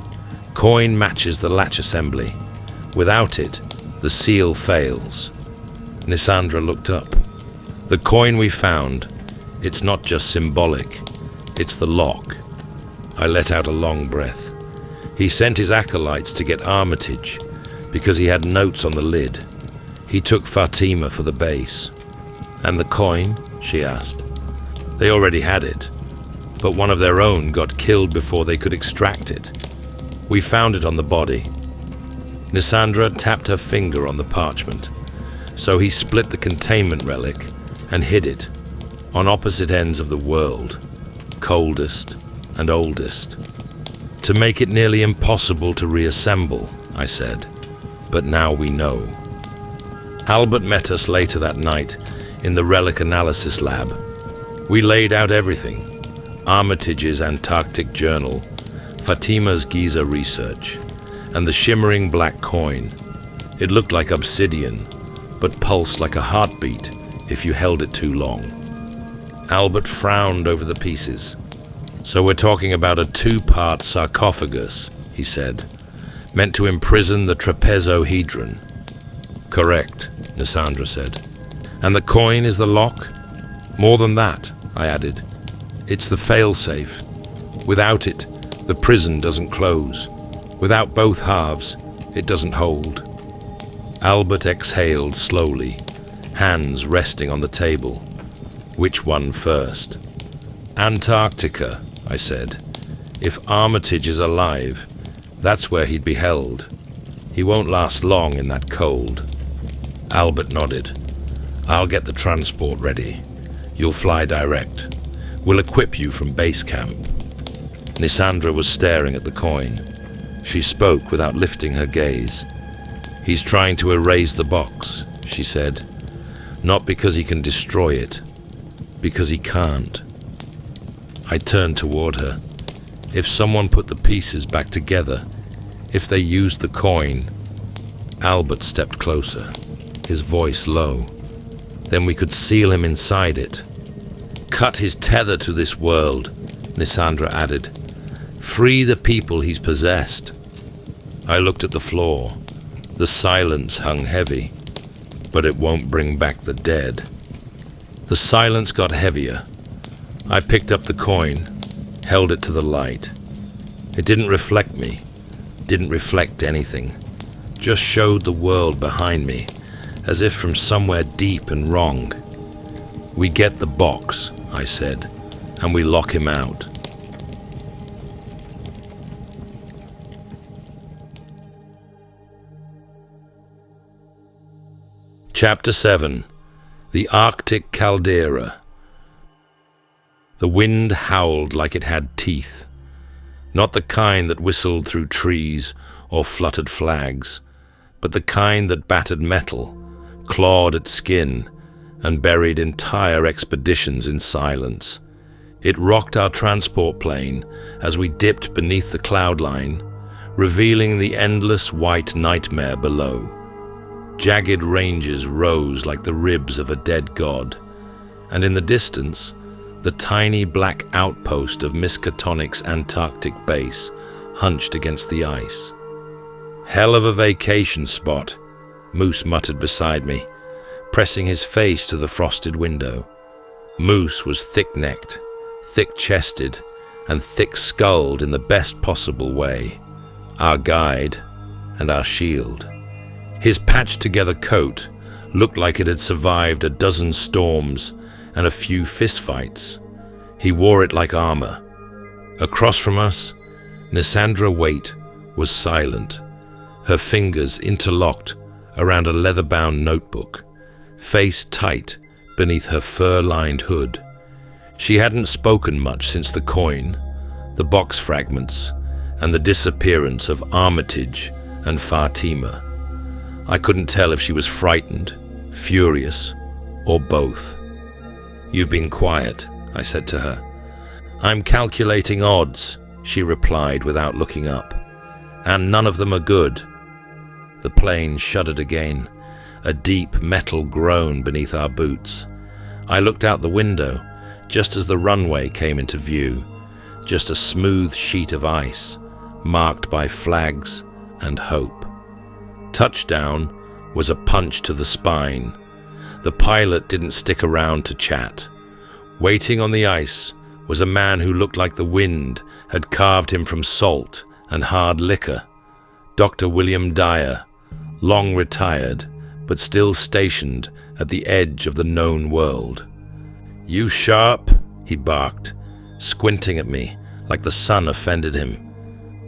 Coin matches the latch assembly. Without it, the seal fails. Nisandra looked up. The coin we found, it's not just symbolic, it's the lock. I let out a long breath. He sent his acolytes to get Armitage because he had notes on the lid. He took Fatima for the base. And the coin? She asked. They already had it, but one of their own got killed before they could extract it. We found it on the body. Nisandra tapped her finger on the parchment, so he split the containment relic and hid it on opposite ends of the world, coldest and oldest. To make it nearly impossible to reassemble, I said, but now we know. Albert met us later that night in the relic analysis lab. We laid out everything: Armitage's Antarctic journal, Fatima's Giza research, and the shimmering black coin. It looked like obsidian, but pulsed like a heartbeat if you held it too long. Albert frowned over the pieces. "So we're talking about a 2-part sarcophagus," he said, "meant to imprison the trapezohedron." "Correct," Nisandra said. "And the coin is the lock?" "More than that," I added. "It's the failsafe. Without it, the prison doesn't close. Without both halves, it doesn't hold." Albert exhaled slowly, hands resting on the table. "Which one first?" "Antarctica," I said. "If Armitage is alive, that's where he'd be held. He won't last long in that cold. Albert nodded. I'll get the transport ready. You'll fly direct. We'll equip you from base camp. Nisandra was staring at the coin. She spoke without lifting her gaze. He's trying to erase the box, she said. Not because he can destroy it, because he can't. I turned toward her. If someone put the pieces back together, if they used the coin... Albert stepped closer, his voice low. Then we could seal him inside it. Cut his tether to this world, Nisandra added. Free the people he's possessed. I looked at the floor. The silence hung heavy, but it won't bring back the dead. The silence got heavier. I picked up the coin, held it to the light. It didn't reflect me, didn't reflect anything, just showed the world behind me, as if from somewhere deep and wrong. We get the box, I said, and we lock him out. Chapter 7. The Arctic Caldera. The wind howled like it had teeth, not the kind that whistled through trees or fluttered flags, but the kind that battered metal, clawed at skin, and buried entire expeditions in silence. It rocked our transport plane as we dipped beneath the cloud line, revealing the endless white nightmare below. Jagged ranges rose like the ribs of a dead god, and in the distance, the tiny black outpost of Miskatonic's Antarctic base hunched against the ice. Hell of a vacation spot, Moose muttered beside me, pressing his face to the frosted window. Moose was thick-necked, thick-chested, and thick-skulled in the best possible way, our guide and our shield. His patched-together coat looked like it had survived a dozen storms and a few fistfights. He wore it like armor. Across from us, Nisandra Waite was silent, her fingers interlocked around a leather-bound notebook, face tight beneath her fur-lined hood. She hadn't spoken much since the coin, the box fragments, and the disappearance of Armitage and Fatima. I couldn't tell if she was frightened, furious, or both. You've been quiet, I said to her. I'm calculating odds, she replied without looking up. And none of them are good. The plane shuddered again, a deep metal groan beneath our boots. I looked out the window, just as the runway came into view, just a smooth sheet of ice, marked by flags and hope. Touchdown was a punch to the spine. The pilot didn't stick around to chat. Waiting on the ice was a man who looked like the wind had carved him from salt and hard liquor. Dr. William Dyer, long retired, but still stationed at the edge of the known world. You sharp, he barked, squinting at me like the sun offended him.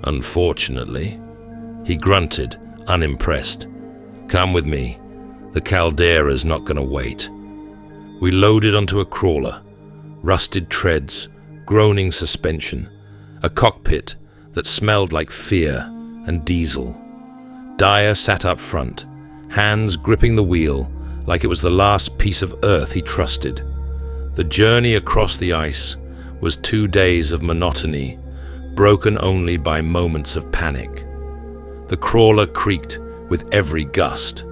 Unfortunately, he grunted, unimpressed. Come with me. The Caldera's not going to wait. We loaded onto a crawler, rusted treads, groaning suspension, a cockpit that smelled like fear and diesel. Dyer sat up front, hands gripping the wheel like it was the last piece of earth he trusted. The journey across the ice was 2 days of monotony, broken only by moments of panic. The crawler creaked with every gust.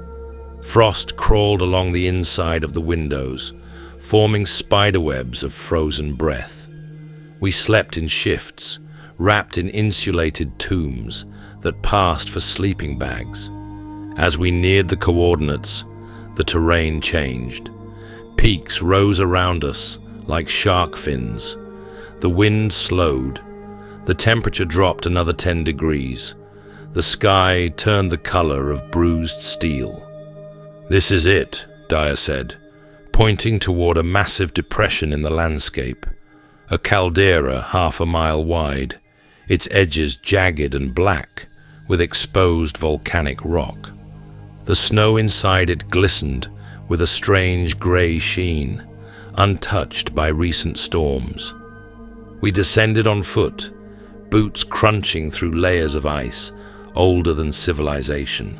Frost crawled along the inside of the windows, forming spiderwebs of frozen breath. We slept in shifts, wrapped in insulated tombs that passed for sleeping bags. As we neared the coordinates, the terrain changed. Peaks rose around us like shark fins. The wind slowed. The temperature dropped another 10 degrees. The sky turned the color of bruised steel. This is it, Dyer said, pointing toward a massive depression in the landscape, a caldera 1/2 mile wide, its edges jagged and black, with exposed volcanic rock. The snow inside it glistened with a strange grey sheen, untouched by recent storms. We descended on foot, boots crunching through layers of ice older than civilization.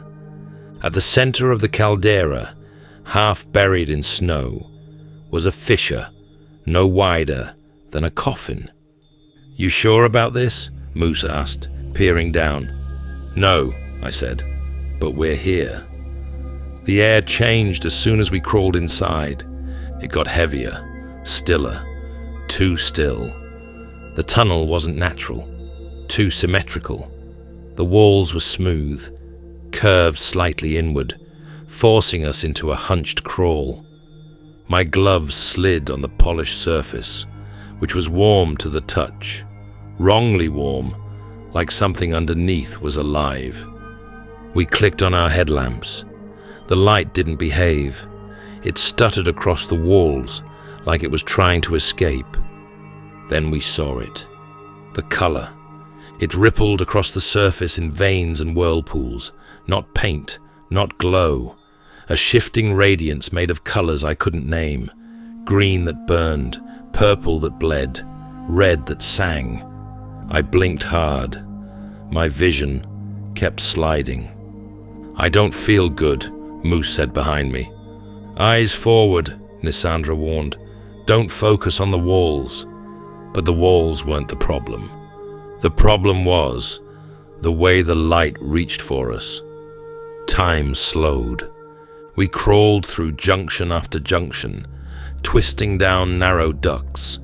At the center of the caldera, half buried in snow, was a fissure no wider than a coffin. "You sure about this?" Moose asked, peering down. "No," I said, "but we're here." The air changed as soon as we crawled inside. It got heavier, stiller, too still. The tunnel wasn't natural, too symmetrical. The walls were smooth, curved slightly inward, forcing us into a hunched crawl. My gloves slid on the polished surface, which was warm to the touch, wrongly warm, like something underneath was alive. We clicked on our headlamps. The light didn't behave. It stuttered across the walls like it was trying to escape. Then we saw it. The color. It rippled across the surface in veins and whirlpools, not paint, not glow. A shifting radiance made of colors I couldn't name. Green that burned, purple that bled, red that sang. I blinked hard. My vision kept sliding. "I don't feel good," Moose said behind me. "Eyes forward," Nisandra warned. "Don't focus on the walls." But the walls weren't the problem. The problem was the way the light reached for us. Time slowed. We crawled through junction after junction, twisting down narrow ducts,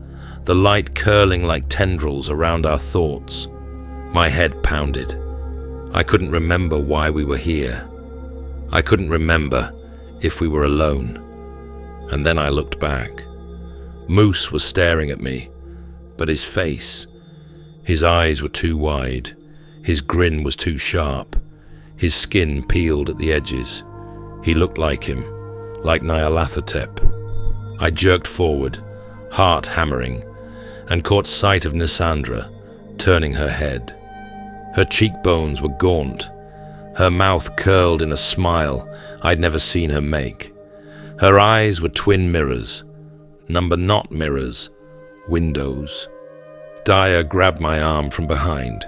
the light curling like tendrils around our thoughts. My head pounded. I couldn't remember why we were here. I couldn't remember if we were alone. And then I looked back. Moose was staring at me, but his face, his eyes were too wide, his grin was too sharp, his skin peeled at the edges. He looked like him, like Nyarlathotep. I jerked forward, heart hammering, and caught sight of Nisandra, turning her head. Her cheekbones were gaunt, her mouth curled in a smile I'd never seen her make. Her eyes were twin mirrors, not mirrors, windows. Dyer grabbed my arm from behind.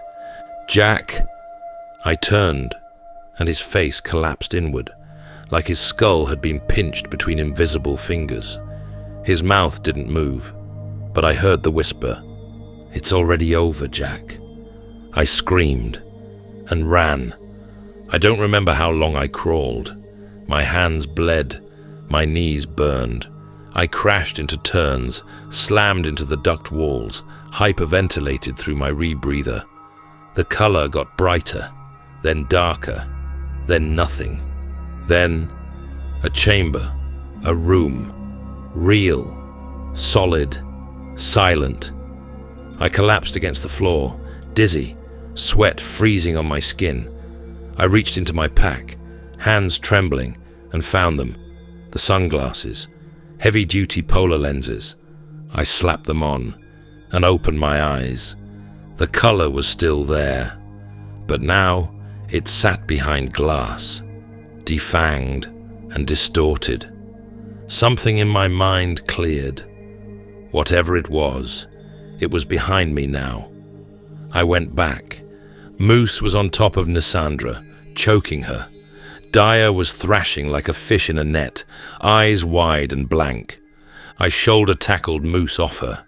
"Jack!" I turned, and his face collapsed inward, like his skull had been pinched between invisible fingers. His mouth didn't move, but I heard the whisper, "It's already over, Jack." I screamed and ran. I don't remember how long I crawled. My hands bled, my knees burned. I crashed into turns, slammed into the duct walls, hyperventilated through my rebreather. The color got brighter, then darker, then nothing. Then a chamber, a room, real, solid, silent. I collapsed against the floor, dizzy, sweat freezing on my skin. I reached into my pack, hands trembling, and found them. The sunglasses, heavy-duty polar lenses. I slapped them on and opened my eyes. The color was still there, but now it sat behind glass, defanged and distorted. Something in my mind cleared. Whatever it was behind me now. I went back. Moose was on top of Nisandra, choking her. Dyer was thrashing like a fish in a net, eyes wide and blank. I shoulder-tackled Moose off her.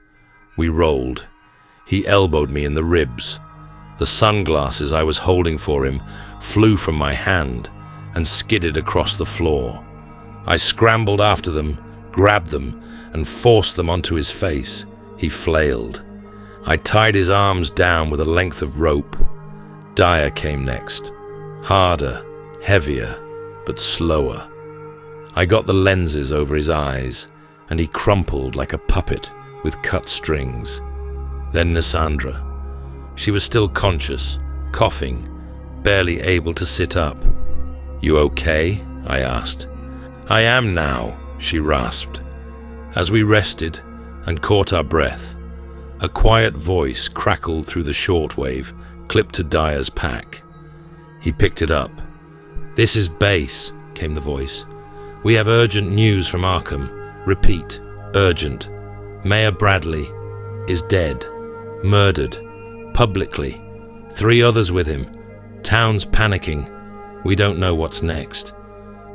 We rolled. He elbowed me in the ribs. The sunglasses I was holding for him flew from my hand and skidded across the floor. I scrambled after them, grabbed them, and forced them onto his face. He flailed. I tied his arms down with a length of rope. Dyer came next. Harder, heavier, but slower. I got the lenses over his eyes, and he crumpled like a puppet with cut strings. Then Nisandra. She was still conscious, coughing, barely able to sit up. "You okay?" I asked. "I am now," she rasped. As we rested and caught our breath, a quiet voice crackled through the shortwave, clipped to Dyer's pack. He picked it up. "This is Base," came the voice. "We have urgent news from Arkham. Repeat, urgent. Mayor Bradley is dead. Murdered. Publicly. 3 others with him. Town's panicking. We don't know what's next."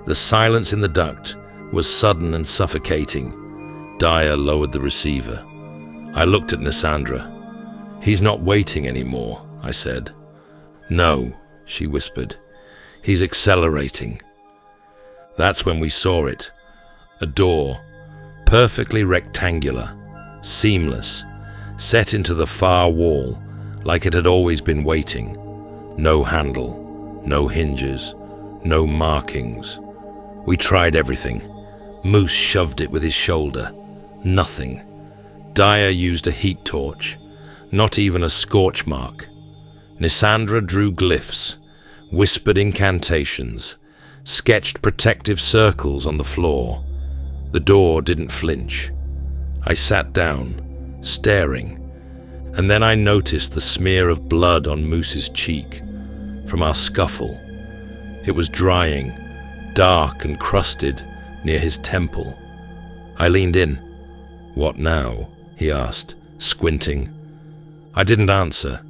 The silence in the duct was sudden and suffocating. Dyer lowered the receiver. I looked at Nissandra. "He's not waiting anymore," I said. "No," she whispered. "He's accelerating." That's when we saw it. A door, perfectly rectangular, seamless, set into the far wall like it had always been waiting. No handle, no hinges, no markings. We tried everything. Moose shoved it with his shoulder. Nothing. Dyer used a heat torch. Not even a scorch mark. Nissandra drew glyphs, whispered incantations, sketched protective circles on the floor. The door didn't flinch. I sat down, staring, and then I noticed the smear of blood on Moose's cheek from our scuffle. It was drying, dark and crusted near his temple. I leaned in. "What now?" he asked, squinting. I didn't answer,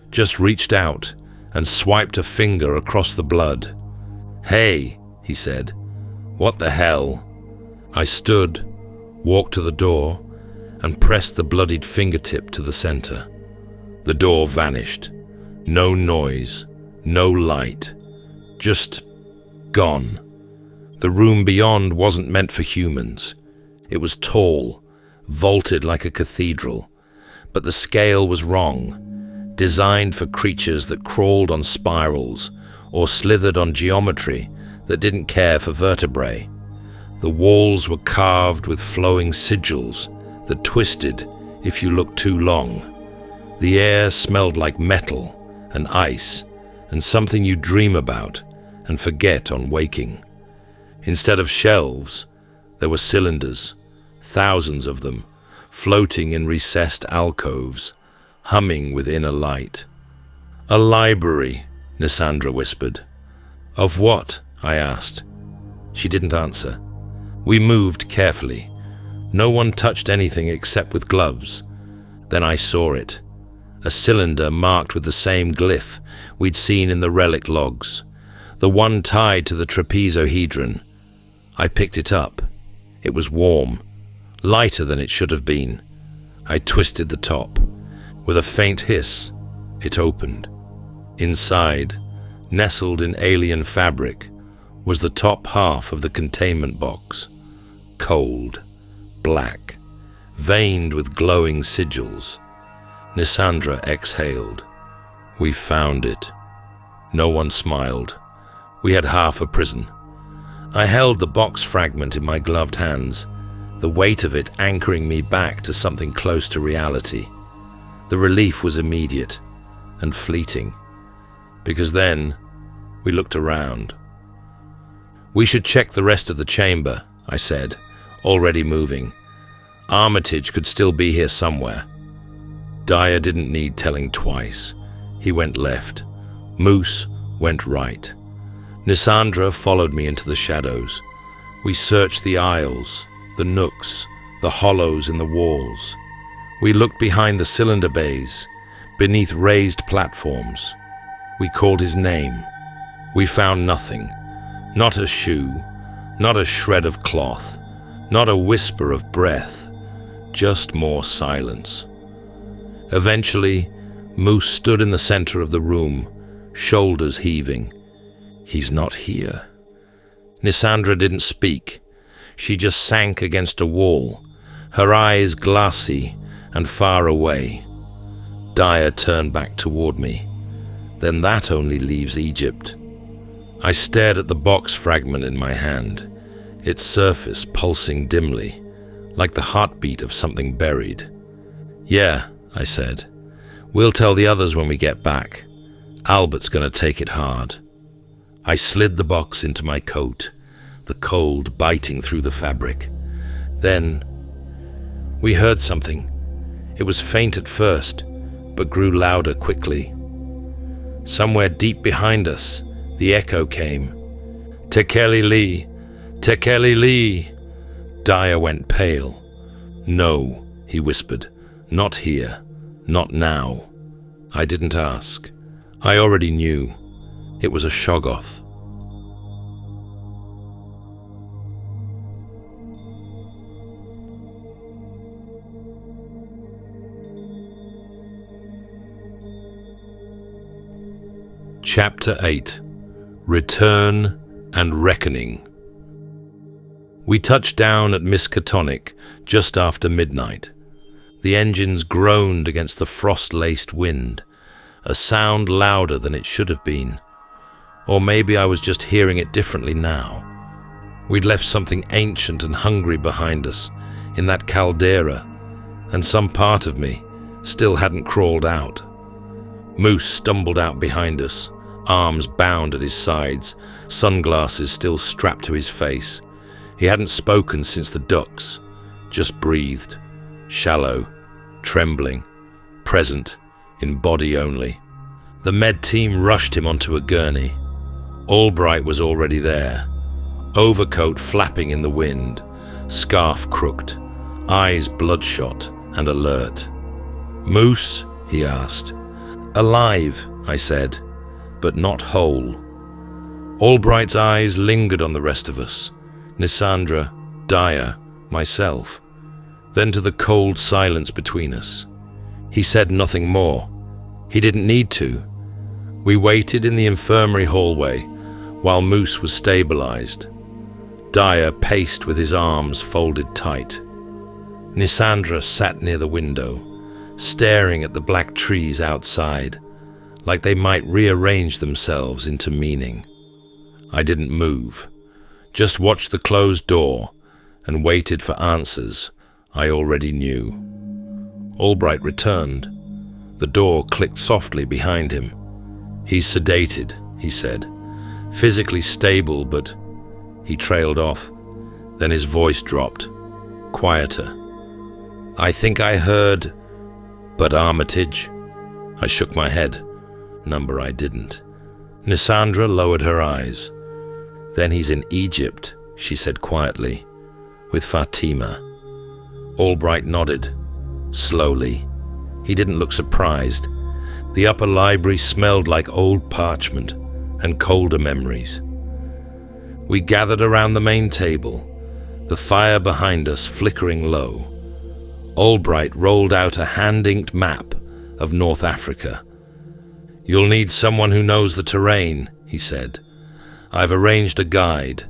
just reached out and swiped a finger across the blood. "Hey," he said. "What the hell?" I stood, walked to the door, and pressed the bloodied fingertip to the center. The door vanished. No noise, no light, just gone. The room beyond wasn't meant for humans. It was tall, vaulted like a cathedral, but the scale was wrong, designed for creatures that crawled on spirals or slithered on geometry that didn't care for vertebrae. The walls were carved with flowing sigils that twisted if you looked too long. The air smelled like metal and ice and something you dream about and forget on waking. Instead of shelves, there were cylinders, thousands of them, floating in recessed alcoves, humming with inner light. "A library," Nissandra whispered. "Of what?" I asked. She didn't answer. We moved carefully. No one touched anything except with gloves. Then I saw it. A cylinder marked with the same glyph we'd seen in the relic logs, the one tied to the trapezohedron. I picked it up. It was warm, lighter than it should have been. I twisted the top. With a faint hiss, it opened. Inside, nestled in alien fabric, was the top half of the containment box. Cold, black, veined with glowing sigils. Nissandra exhaled. "We found it." No one smiled. We had half a prison. I held the box fragment in my gloved hands, the weight of it anchoring me back to something close to reality. The relief was immediate and fleeting, because then we looked around. "We should check the rest of the chamber," I said, already moving. "Armitage could still be here somewhere." Dyer didn't need telling twice. He went left. Moose went right. Nissandra followed me into the shadows. We searched the aisles, the nooks, the hollows in the walls. We looked behind the cylinder bays, beneath raised platforms. We called his name. We found nothing. Not a shoe, not a shred of cloth, not a whisper of breath, just more silence. Eventually, Moose stood in the center of the room, shoulders heaving. "He's not here." Nissandra didn't speak. She just sank against a wall, her eyes glassy and far away. Dyer turned back toward me. "Then that only leaves Egypt." I stared at the box fragment in my hand, its surface pulsing dimly, like the heartbeat of something buried. "Yeah," I said. "We'll tell the others when we get back. Albert's gonna take it hard." I slid the box into my coat, the cold biting through the fabric. Then we heard something. It was faint at first, but grew louder quickly. Somewhere deep behind us, The echo came. Tekeli Lee! Tekeli Lee! Dyer went pale. No, he whispered. Not here. Not now. I didn't ask. I already knew. It was a Shoggoth. Chapter 8. Return and Reckoning. We touched down at Miskatonic just after midnight. The engines groaned against the frost-laced wind, a sound louder than it should have been. Or maybe I was just hearing it differently now. We'd left something ancient and hungry behind us in that caldera, and some part of me still hadn't crawled out. Moose stumbled out behind us, arms bound at his sides, sunglasses still strapped to his face. He hadn't spoken since the ducks, just breathed, shallow, trembling, present, in body only. The med team rushed him onto a gurney. Albright was already there, overcoat flapping in the wind, scarf crooked, eyes bloodshot and alert. "Moose?" he asked. "Alive," I said, "but not whole." Albright's eyes lingered on the rest of us, Nisandra, Dyer, myself, then to the cold silence between us. He said nothing more. He didn't need to. We waited in the infirmary hallway while Moose was stabilized. Dyer paced with his arms folded tight. Nisandra sat near the window, staring at the black trees outside, like they might rearrange themselves into meaning. I didn't move, just watched the closed door and waited for answers I already knew. Albright returned. The door clicked softly behind him. "He's sedated," he said. "Physically stable, but..." He trailed off. Then his voice dropped, quieter. "I think I heard... but Armitage?" I shook my head. Number I didn't. Nisandra lowered her eyes. "Then he's in Egypt," she said quietly, "with Fatima." Albright nodded, slowly. He didn't look surprised. The upper library smelled like old parchment and colder memories. We gathered around the main table, the fire behind us flickering low. Albright rolled out a hand-inked map of North Africa. "You'll need someone who knows the terrain," he said. "I've arranged a guide."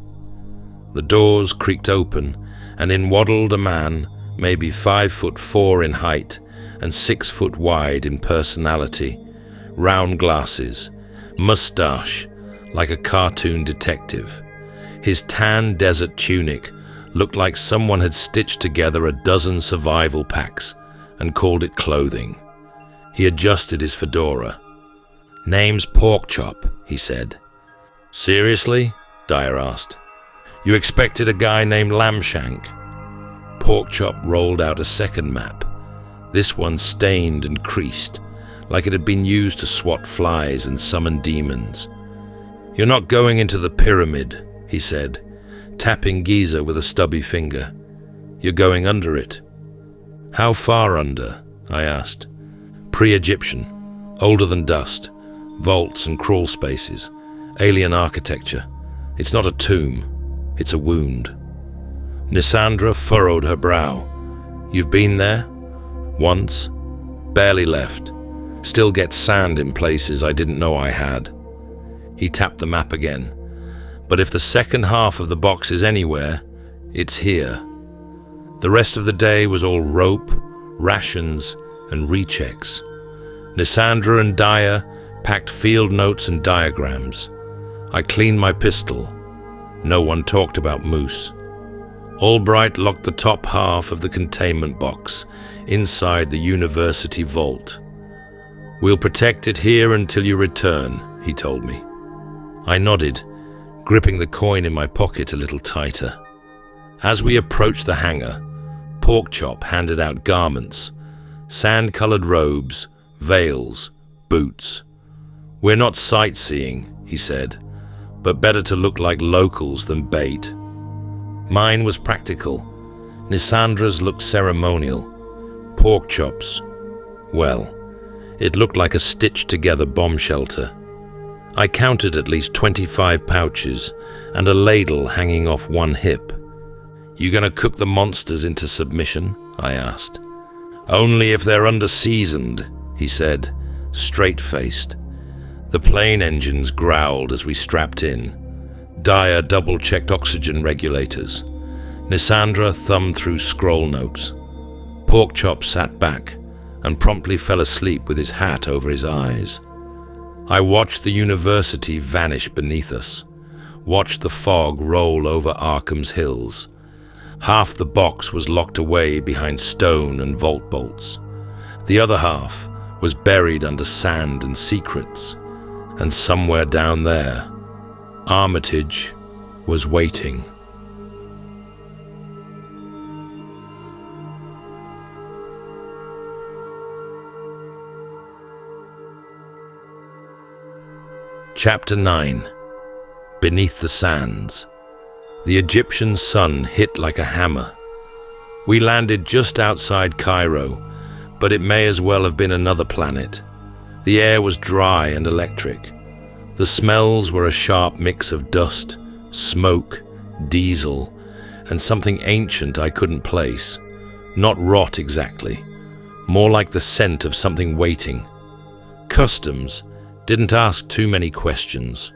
The doors creaked open, and in waddled a man, maybe 5'4" in height and 6 foot wide in personality, round glasses, mustache like a cartoon detective. His tan desert tunic looked like someone had stitched together a dozen survival packs and called it clothing. He adjusted his fedora. "Name's Porkchop," he said. "Seriously?" Dyer asked. "You expected a guy named Lambshank?" Porkchop rolled out a second map, this one stained and creased, like it had been used to swat flies and summon demons. "You're not going into the pyramid," he said, tapping Giza with a stubby finger. "You're going under it." "How far under?" I asked. "Pre-Egyptian, older than dust, vaults and crawl spaces, alien architecture. It's not a tomb, it's a wound." Nisandra furrowed her brow. "You've been there?" "Once. Barely left. Still get sand in places I didn't know I had." He tapped the map again. "But if the second half of the box is anywhere, it's here." The rest of the day was all rope, rations, and rechecks. Nisandra and Dyer packed field notes and diagrams. I cleaned my pistol. No one talked about Moose. Albright locked the top half of the containment box inside the university vault. "We'll protect it here until you return," he told me. I nodded, gripping the coin in my pocket a little tighter. As we approached the hangar, Porkchop handed out garments, sand-colored robes, veils, boots. "We're not sightseeing," he said. but better to look like locals than bait. Mine was practical. Nissandra's looked ceremonial. Pork chops, well, it looked like a stitched-together bomb shelter. I counted at least 25 pouches and a ladle hanging off one hip. "You gonna cook the monsters into submission?" I asked. "Only if they're under-seasoned," he said, straight-faced. The plane engines growled as we strapped in. Dyer double-checked oxygen regulators. Nissandra thumbed through scroll notes. Porkchop sat back and promptly fell asleep with his hat over his eyes. I watched the university vanish beneath us, watched the fog roll over Arkham's hills. Half the box was locked away behind stone and vault bolts. The other half was buried under sand and secrets. And somewhere down there, Armitage was waiting. Chapter 9. Beneath the Sands. The Egyptian sun hit like a hammer. We landed just outside Cairo, but it may as well have been another planet. The air was dry and electric. The smells were a sharp mix of dust, smoke, diesel, and something ancient I couldn't place. Not rot exactly, more like the scent of something waiting. Customs didn't ask too many questions.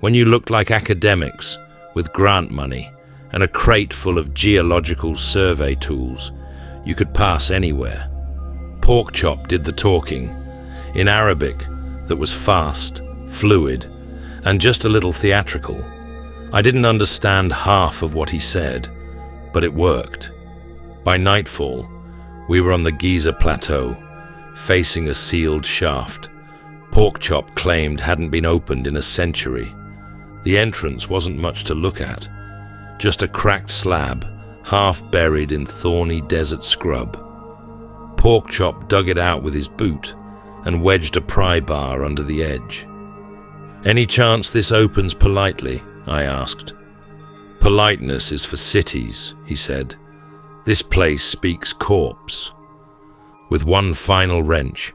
When you looked like academics with grant money and a crate full of geological survey tools, you could pass anywhere. Porkchop did the talking, in Arabic that was fast, fluid, and just a little theatrical. I didn't understand half of what he said, but it worked. By nightfall, we were on the Giza Plateau, facing a sealed shaft. Porkchop claimed hadn't been opened in a century. The entrance wasn't much to look at, just a cracked slab, half buried in thorny desert scrub. Porkchop dug it out with his boot and wedged a pry bar under the edge. "Any chance this opens politely?" I asked. "Politeness is for cities," he said. "This place speaks corpse." With one final wrench,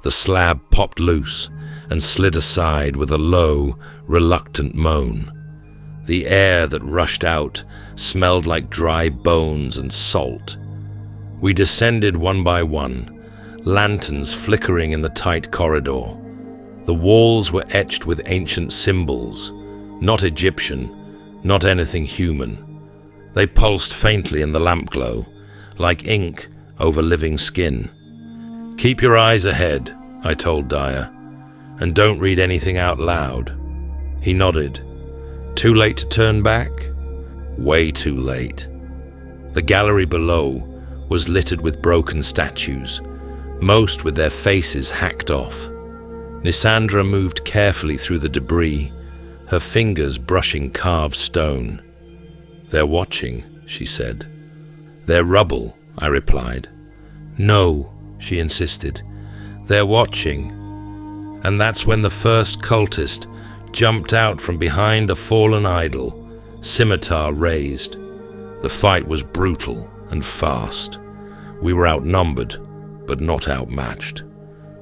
the slab popped loose and slid aside with a low, reluctant moan. The air that rushed out smelled like dry bones and salt. We descended one by one, lanterns flickering in the tight corridor. The walls were etched with ancient symbols, not Egyptian, not anything human. They pulsed faintly in the lamp glow, like ink over living skin. "Keep your eyes ahead," I told Dyer, "and don't read anything out loud." He nodded. "Too late to turn back?" Way too late. The gallery below was littered with broken statues, most with their faces hacked off. Nissandra moved carefully through the debris, her fingers brushing carved stone. "They're watching," she said. "They're rubble," I replied. "No," she insisted. "They're watching." And that's when the first cultist jumped out from behind a fallen idol, scimitar raised. The fight was brutal and fast. We were outnumbered, but not outmatched.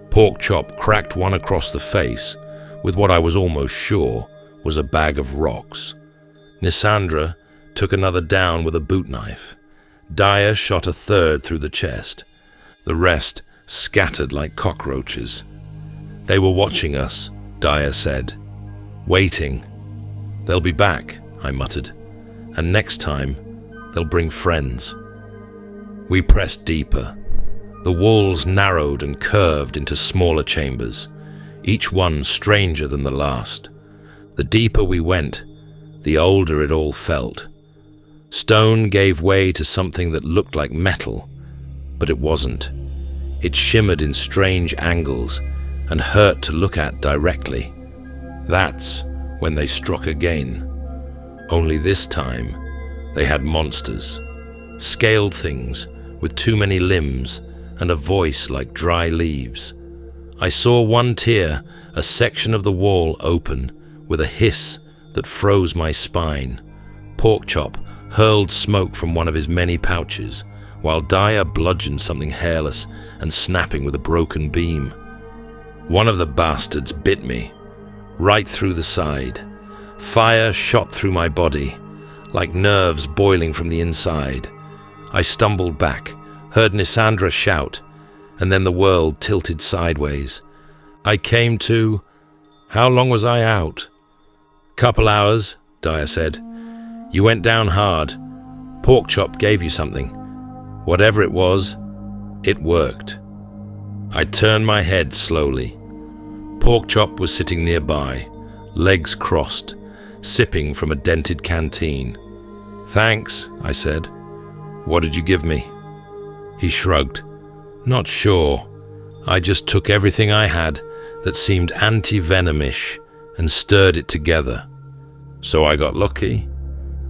Porkchop cracked one across the face with what I was almost sure was a bag of rocks. Nissandra took another down with a boot knife. Dyer shot a third through the chest. The rest scattered like cockroaches. "They were watching us," Dyer said. "Waiting. They'll be back," I muttered. "And next time, they'll bring friends." We pressed deeper. The walls narrowed and curved into smaller chambers, each one stranger than the last. The deeper we went, the older it all felt. Stone gave way to something that looked like metal, but it wasn't. It shimmered in strange angles and hurt to look at directly. That's when they struck again. Only this time, they had monsters. Scaled things with too many limbs and a voice like dry leaves. I saw one tier, a section of the wall open, with a hiss that froze my spine. Porkchop hurled smoke from one of his many pouches, while Dyer bludgeoned something hairless and snapping with a broken beam. One of the bastards bit me, right through the side. Fire shot through my body, like nerves boiling from the inside. I stumbled back, heard Nisandra shout, and then the world tilted sideways. I came to... How long was I out? "Couple hours," Dyer said. "You went down hard. Porkchop gave you something. Whatever it was, it worked." I turned my head slowly. Porkchop was sitting nearby, legs crossed, sipping from a dented canteen. "Thanks," I said. "What did you give me?" He shrugged. "Not sure. I just took everything I had that seemed anti-venomish and stirred it together. So I got lucky?"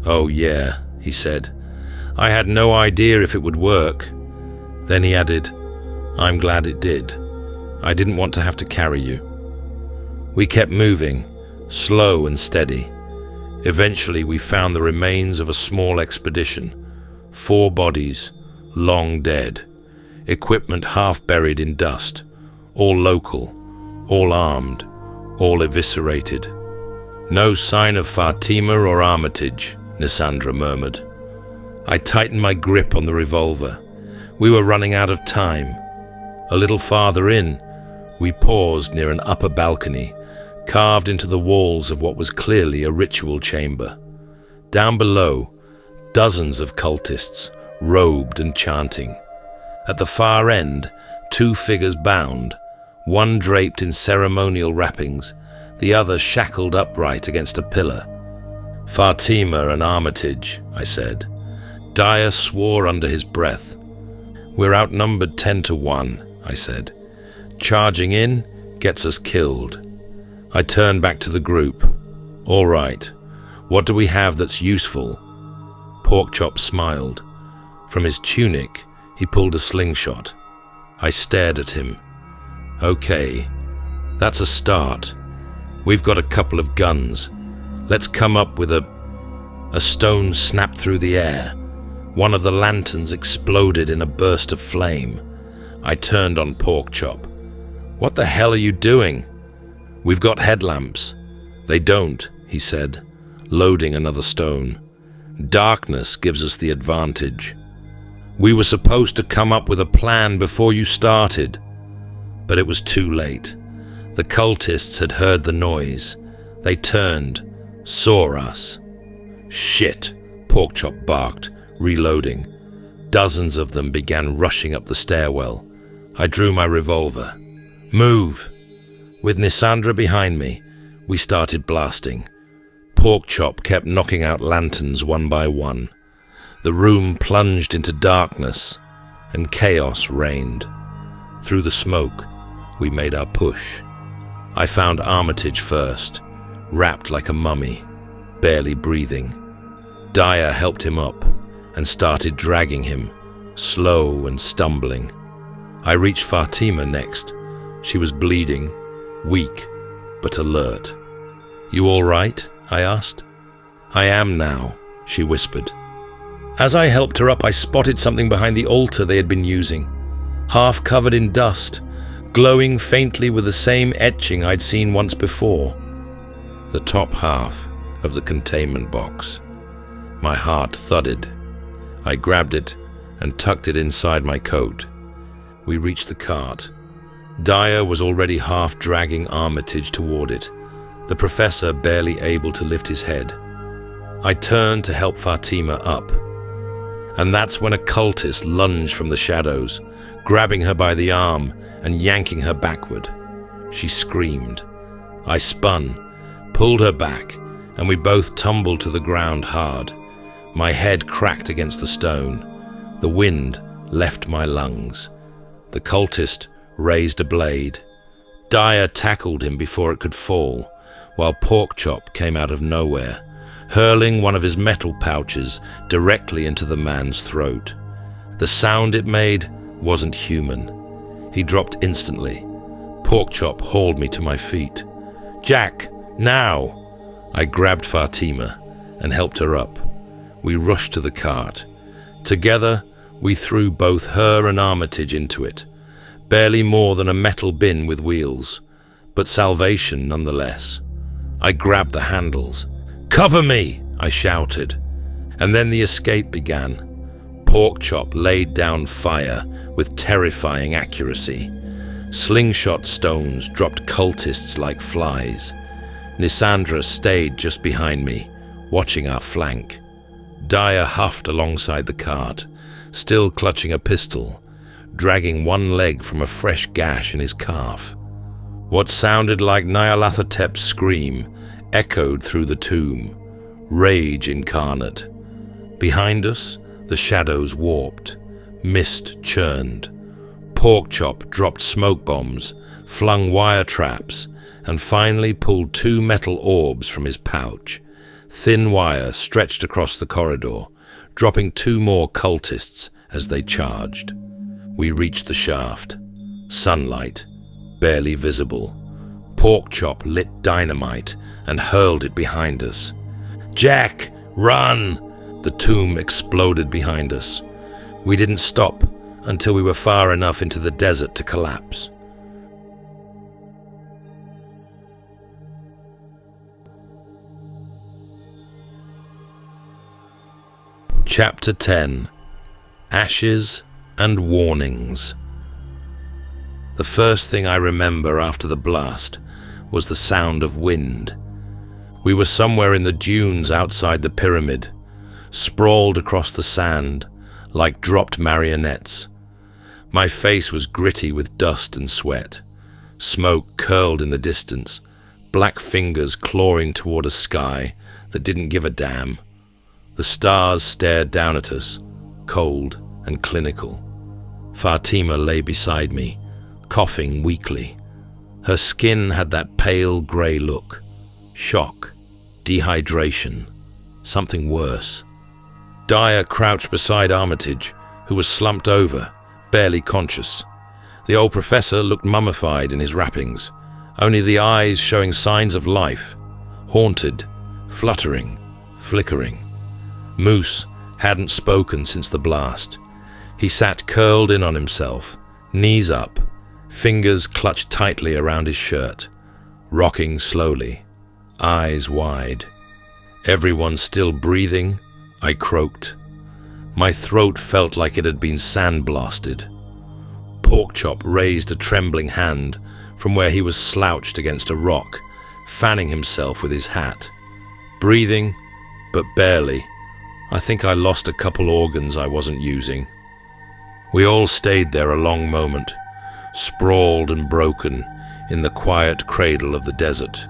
"Oh yeah," he said. "I had no idea if it would work." Then he added, "I'm glad it did. I didn't want to have to carry you." We kept moving, slow and steady. Eventually we found the remains of a small expedition. 4 bodies, long dead. Equipment half buried in dust. All local, all armed, all eviscerated. "No sign of Fatima or Armitage," Nisandra murmured. I tightened my grip on the revolver. We were running out of time. A little farther in, we paused near an upper balcony, carved into the walls of what was clearly a ritual chamber. Down below, dozens of cultists, robed and chanting. At the far end, 2 figures bound, one draped in ceremonial wrappings, the other shackled upright against a pillar. "Fatima and Armitage," I said. Dyer swore under his breath. "We're outnumbered 10 to 1, I said. "Charging in gets us killed." I turned back to the group. "All right, what do we have that's useful?" Porkchop smiled. From his tunic, he pulled a slingshot. I stared at him. "Okay, that's a start. We've got a couple of guns. Let's come up with a stone snapped through the air. One of the lanterns exploded in a burst of flame. I turned on Porkchop. "What the hell are you doing?" "We've got headlamps." "They don't," he said, loading another stone. "Darkness gives us the advantage. We were supposed to come up with a plan before you started." But it was too late. The cultists had heard the noise. They turned, saw us. "Shit," Porkchop barked, reloading. Dozens of them began rushing up the stairwell. I drew my revolver. "Move!" With Nisandra behind me, we started blasting. Porkchop kept knocking out lanterns one by one. The room plunged into darkness, and chaos reigned. Through the smoke, we made our push. I found Armitage first, wrapped like a mummy, barely breathing. Dyer helped him up and started dragging him, slow and stumbling. I reached Fatima next. She was bleeding, weak, but alert. "You all right?" I asked. "I am now," she whispered. As I helped her up, I spotted something behind the altar they had been using, half covered in dust, glowing faintly with the same etching I'd seen once before. The top half of the containment box. My heart thudded. I grabbed it and tucked it inside my coat. We reached the cart. Dyer was already half dragging Armitage toward it, the professor barely able to lift his head. I turned to help Fatima up. And that's when a cultist lunged from the shadows, grabbing her by the arm and yanking her backward. She screamed. I spun, pulled her back, and we both tumbled to the ground hard. My head cracked against the stone. The wind left my lungs. The cultist raised a blade. Dyer tackled him before it could fall, while Porkchop came out of nowhere, hurling one of his metal pouches directly into the man's throat. The sound it made wasn't human. He dropped instantly. Porkchop hauled me to my feet. "Jack, now!" I grabbed Fatima and helped her up. We rushed to the cart. Together, we threw both her and Armitage into it, barely more than a metal bin with wheels, but salvation nonetheless. I grabbed the handles. "Cover me!" I shouted. And then the escape began. Porkchop laid down fire with terrifying accuracy. Slingshot stones dropped cultists like flies. Nysandra stayed just behind me, watching our flank. Dyer huffed alongside the cart, still clutching a pistol, dragging one leg from a fresh gash in his calf. What sounded like Nyarlathotep's scream echoed through the tomb, rage incarnate. Behind us, the shadows warped, mist churned. Porkchop dropped smoke bombs, flung wire traps, and finally pulled 2 metal orbs from his pouch. Thin wire stretched across the corridor, dropping 2 more cultists as they charged. We reached the shaft. Sunlight, barely visible. Porkchop lit dynamite and hurled it behind us. "Jack, run!" The tomb exploded behind us. We didn't stop until we were far enough into the desert to collapse. Chapter 10. Ashes and Warnings. The first thing I remember after the blast was the sound of wind. We were somewhere in the dunes outside the pyramid, sprawled across the sand like dropped marionettes. My face was gritty with dust and sweat. Smoke curled in the distance, black fingers clawing toward a sky that didn't give a damn. The stars stared down at us, cold and clinical. Fatima lay beside me, coughing weakly. Her skin had that pale grey look. Shock, dehydration, something worse. Dyer crouched beside Armitage, who was slumped over, barely conscious. The old professor looked mummified in his wrappings, only the eyes showing signs of life, haunted, fluttering, flickering. Moose hadn't spoken since the blast. He sat curled in on himself, knees up, fingers clutched tightly around his shirt, rocking slowly, eyes wide. "Everyone still breathing?" I croaked. My throat felt like it had been sandblasted. Porkchop raised a trembling hand from where he was slouched against a rock, fanning himself with his hat. "Breathing, but barely. I think I lost a couple organs I wasn't using." We all stayed there a long moment, sprawled and broken in the quiet cradle of the desert.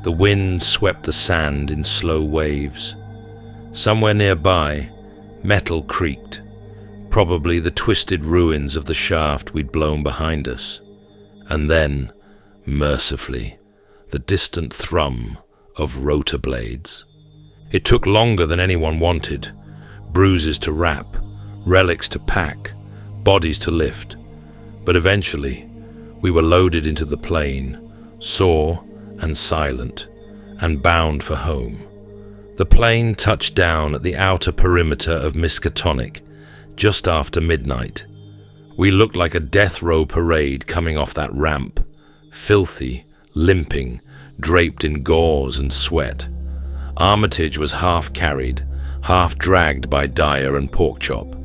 The wind swept the sand in slow waves. Somewhere nearby, metal creaked, probably the twisted ruins of the shaft we'd blown behind us. And then, mercifully, the distant thrum of rotor blades. It took longer than anyone wanted. Bruises to wrap, relics to pack, bodies to lift. But eventually, we were loaded into the plane, sore and silent, and bound for home. The plane touched down at the outer perimeter of Miskatonic just after midnight. We looked like a death row parade coming off that ramp, filthy, limping, draped in gauze and sweat. Armitage was half carried, half dragged by Dyer and Porkchop.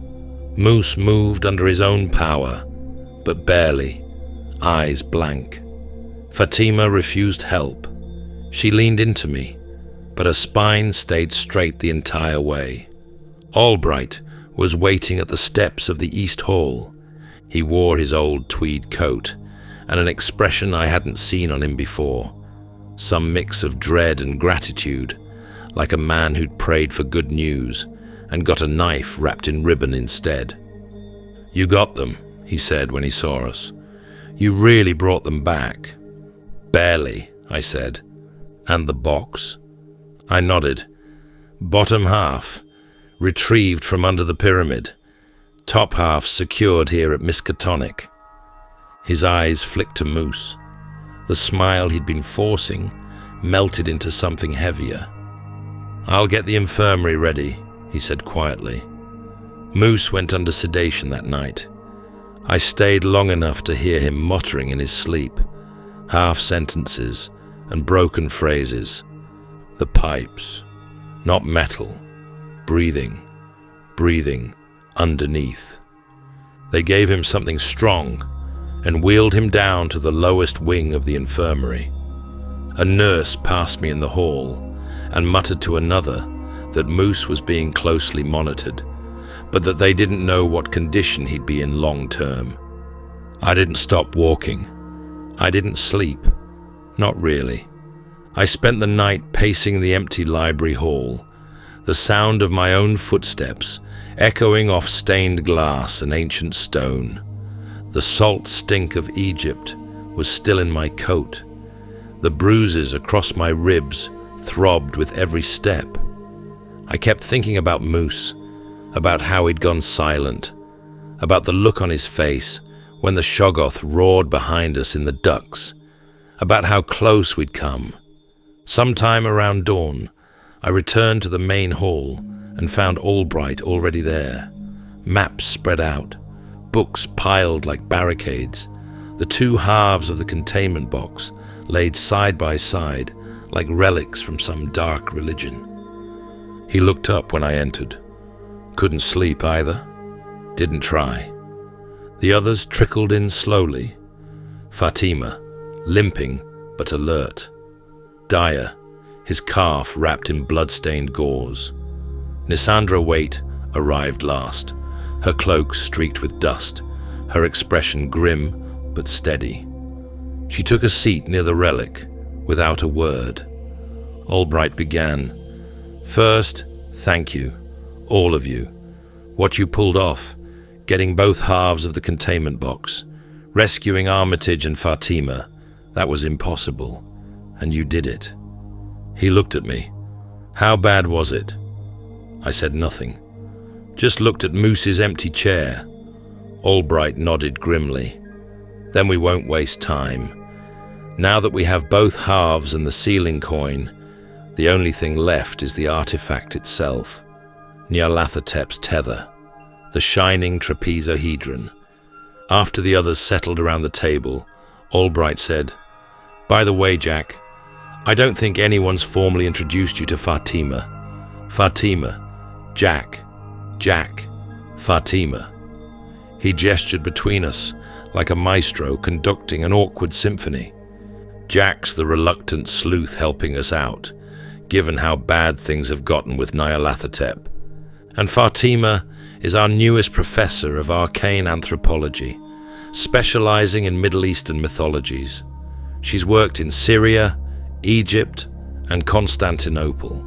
Moose moved under his own power, but barely, eyes blank. Fatima refused help. She leaned into me, but her spine stayed straight the entire way. Albright was waiting at the steps of the East Hall. He wore his old tweed coat, and an expression I hadn't seen on him before, some mix of dread and gratitude, like a man who'd prayed for good news and got a knife wrapped in ribbon instead. "You got them," he said when he saw us. "You really brought them back." "Barely," I said. "And the box?" I nodded. "Bottom half, retrieved from under the pyramid. Top half secured here at Miskatonic." His eyes flicked to Moose. The smile he'd been forcing melted into something heavier. "I'll get the infirmary ready," he said quietly. Moose went under sedation that night. I stayed long enough to hear him muttering in his sleep, half sentences and broken phrases. The pipes, not metal, breathing, breathing underneath. They gave him something strong and wheeled him down to the lowest wing of the infirmary. A nurse passed me in the hall and muttered to another that Moose was being closely monitored, but that they didn't know what condition he'd be in long term. I didn't stop walking. I didn't sleep. Not really. I spent the night pacing the empty library hall, the sound of my own footsteps echoing off stained glass and ancient stone. The salt stink of Egypt was still in my coat. The bruises across my ribs throbbed with every step. I kept thinking about Moose, about how he'd gone silent, about the look on his face when the Shoggoth roared behind us in the ducks, about how close we'd come. Sometime around dawn, I returned to the main hall and found Albright already there. Maps spread out, books piled like barricades, the two halves of the containment box laid side by side like relics from some dark religion. He looked up when I entered. Couldn't sleep either. Didn't try. The others trickled in slowly. Fatima, limping but alert. Dyer, his calf wrapped in blood-stained gauze. Nissandra Waite arrived last, her cloak streaked with dust, her expression grim but steady. She took a seat near the relic, without a word. Albright began. "First, thank you, all of you. What you pulled off, getting both halves of the containment box, rescuing Armitage and Fatima, that was impossible, and you did it." He looked at me. "How bad was it?" I said nothing, just looked at Moose's empty chair. Albright nodded grimly. "Then we won't waste time. Now that we have both halves and the sealing coin, the only thing left is the artifact itself, Nyarlathotep's tether, the shining trapezohedron." After the others settled around the table, Albright said, "By the way, Jack, I don't think anyone's formally introduced you to Fatima. Fatima, Jack, Jack, Fatima." He gestured between us like a maestro conducting an awkward symphony. Jack's the reluctant sleuth helping us out, given how bad things have gotten with Nyarlathotep. And Fatima is our newest professor of arcane anthropology, specializing in Middle Eastern mythologies. She's worked in Syria, Egypt, and Constantinople.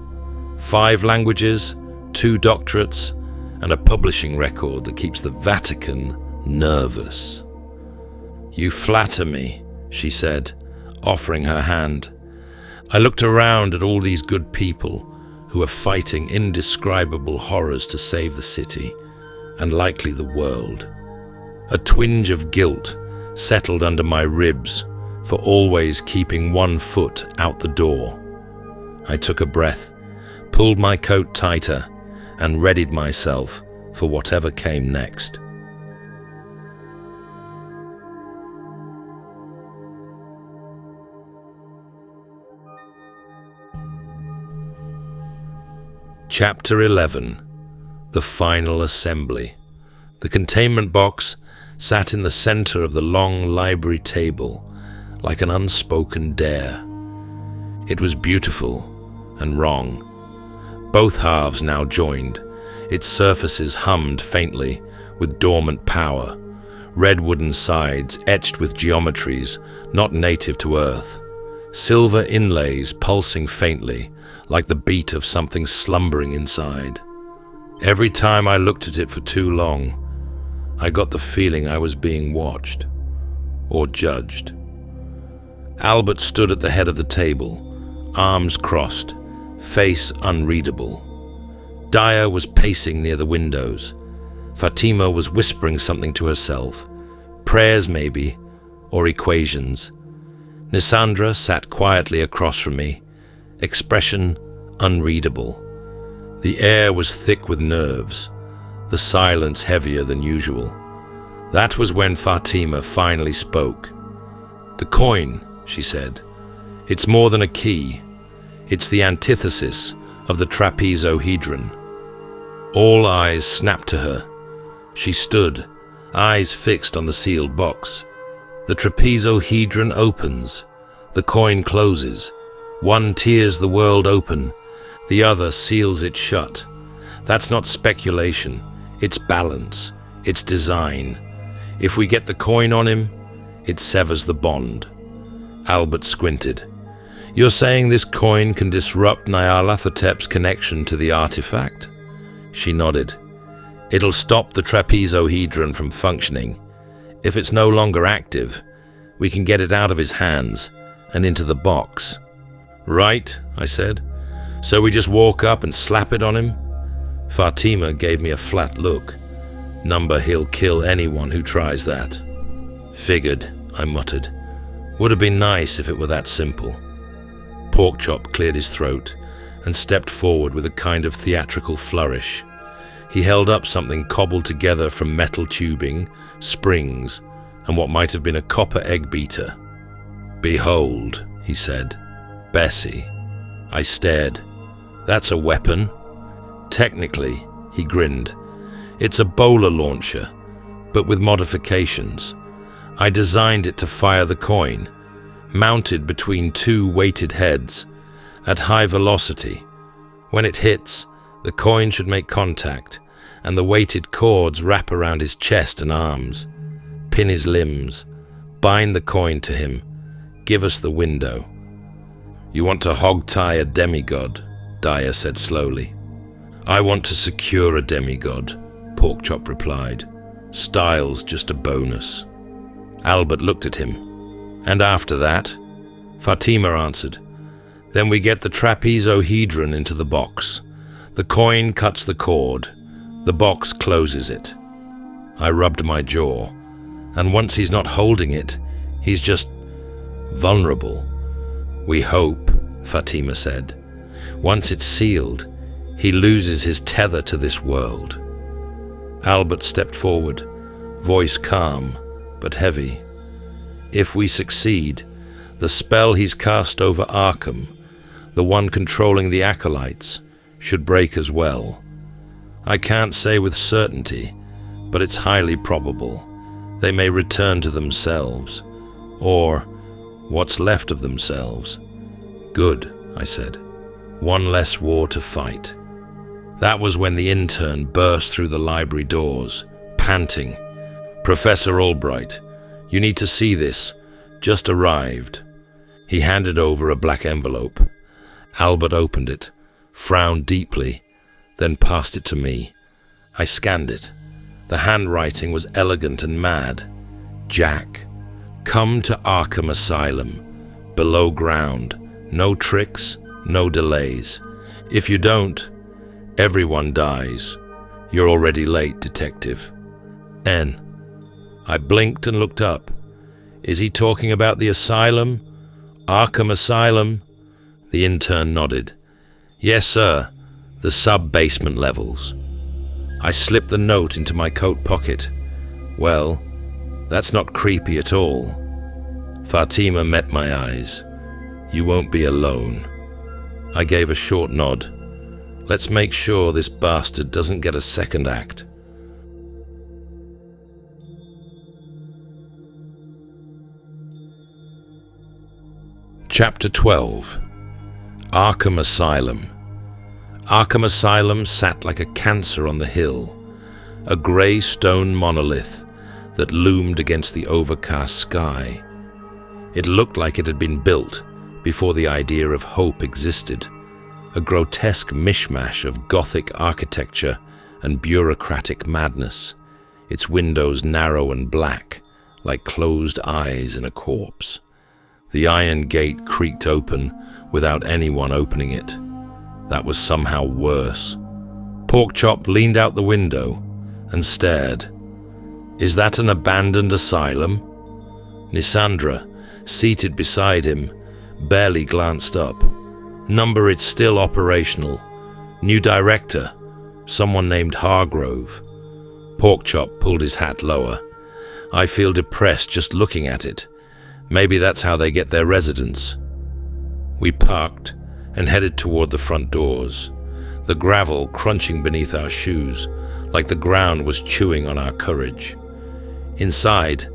5 languages, 2 doctorates, and a publishing record that keeps the Vatican nervous. "You flatter me," she said, offering her hand. I looked around at all these good people who are fighting indescribable horrors to save the city, and likely the world. A twinge of guilt settled under my ribs for always keeping one foot out the door. I took a breath, pulled my coat tighter, and readied myself for whatever came next. Chapter 11. The Final Assembly. The containment box sat in the center of the long library table, like an unspoken dare. It was beautiful and wrong. Both halves now joined. Its surfaces hummed faintly with dormant power, red wooden sides etched with geometries not native to Earth, silver inlays pulsing faintly like the beat of something slumbering inside. Every time I looked at it for too long, I got the feeling I was being watched or judged. Albert stood at the head of the table, arms crossed, face unreadable. Dyer was pacing near the windows. Fatima was whispering something to herself, prayers maybe, or equations. Nissandra sat quietly across from me, expression unreadable. The air was thick with nerves, the silence heavier than usual. That was when Fatima finally spoke. "The coin," she said. "It's more than a key. It's the antithesis of the trapezohedron." All eyes snapped to her. She stood, eyes fixed on the sealed box. The trapezohedron opens. The coin closes. One tears the world open. The other seals it shut. That's not speculation. It's balance. It's design. If we get the coin on him, it severs the bond. Albert squinted. "You're saying this coin can disrupt Nyarlathotep's connection to the artifact?" She nodded. "It'll stop the trapezohedron from functioning. If it's no longer active, we can get it out of his hands and into the box." "Right," I said. "So we just walk up and slap it on him?" Fatima gave me a flat look. "Number he'll kill anyone who tries that." "Figured," I muttered. "Would have been nice if it were that simple." Porkchop cleared his throat and stepped forward with a kind of theatrical flourish. He held up something cobbled together from metal tubing, springs, and what might have been a copper egg beater. "Behold," he said. "Bessie." I stared. "That's a weapon?" "Technically," he grinned. "It's a bowler launcher, but with modifications. I designed it to fire the coin, mounted between two weighted heads, at high velocity. When it hits, the coin should make contact, and the weighted cords wrap around his chest and arms, pin his limbs, bind the coin to him, give us the window." "You want to hog-tie a demigod," Dyer said slowly. "I want to secure a demigod," Porkchop replied. "Style's just a bonus." Albert looked at him. "And after that?" Fatima answered. "Then we get the trapezohedron into the box. The coin cuts the cord. The box closes it." I rubbed my jaw. "And once he's not holding it, he's just vulnerable." "We hope," Fatima said. "Once it's sealed, he loses his tether to this world." Albert stepped forward, voice calm but heavy. "If we succeed, the spell he's cast over Arkham, the one controlling the acolytes, should break as well. I can't say with certainty, but it's highly probable. They may return to themselves, or what's left of themselves." "Good," I said. "One less war to fight." That was when the intern burst through the library doors, panting. "Professor Albright, you need to see this. Just arrived." He handed over a black envelope. Albert opened it, frowned deeply, then passed it to me. I scanned it. The handwriting was elegant and mad. "Jack, come to Arkham Asylum, below ground. No tricks, no delays. If you don't, everyone dies. You're already late, Detective. N." I blinked and looked up. "Is he talking about the asylum? Arkham Asylum?" The intern nodded. "Yes, sir. The sub-basement levels." I slipped the note into my coat pocket. "Well, that's not creepy at all." Fatima met my eyes. "You won't be alone." I gave a short nod. "Let's make sure this bastard doesn't get a second act." Chapter 12. Arkham Asylum. Arkham Asylum sat like a cancer on the hill, a grey stone monolith that loomed against the overcast sky. It looked like it had been built before the idea of hope existed, a grotesque mishmash of Gothic architecture and bureaucratic madness, its windows narrow and black, like closed eyes in a corpse. The iron gate creaked open without anyone opening it. That was somehow worse. Porkchop leaned out the window and stared. "Is that an abandoned asylum?" Nisandra, seated beside him, barely glanced up. Number it's still operational. New director, someone named Hargrove. Porkchop pulled his hat lower. I feel depressed just looking at it. Maybe that's how they get their residents. We parked and headed toward the front doors, the gravel crunching beneath our shoes, like the ground was chewing on our courage. Inside,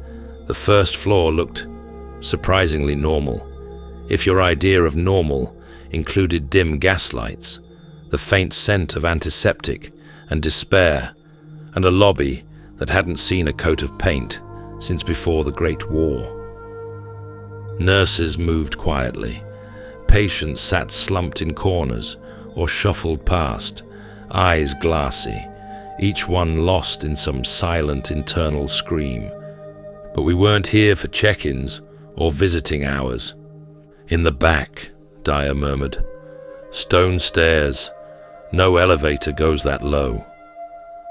the first floor looked surprisingly normal, if your idea of normal included dim gaslights, the faint scent of antiseptic and despair, and a lobby that hadn't seen a coat of paint since before the Great War. Nurses moved quietly. Patients sat slumped in corners or shuffled past, eyes glassy, each one lost in some silent internal scream. But we weren't here for check-ins or visiting hours. In the back, Dyer murmured. Stone stairs. No elevator goes that low.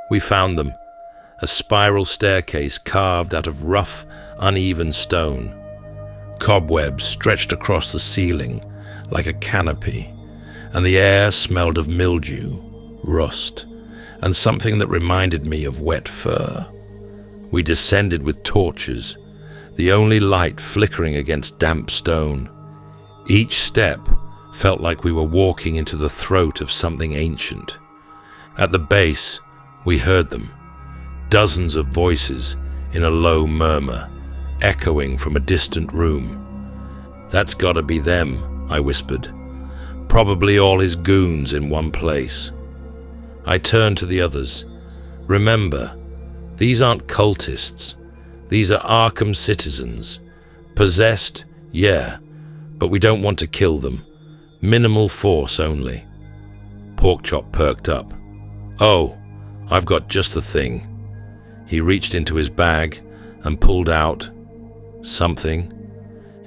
We found them. A spiral staircase carved out of rough, uneven stone. Cobwebs stretched across the ceiling like a canopy, and the air smelled of mildew, rust, and something that reminded me of wet fur. We descended with torches, the only light flickering against damp stone. Each step felt like we were walking into the throat of something ancient. At the base, we heard them, dozens of voices in a low murmur, echoing from a distant room. That's gotta be them, I whispered. Probably all his goons in one place. I turned to the others. Remember, these aren't cultists. These are Arkham citizens. Possessed, yeah, but we don't want to kill them. Minimal force only. Porkchop perked up. Oh, I've got just the thing. He reached into his bag and pulled out something.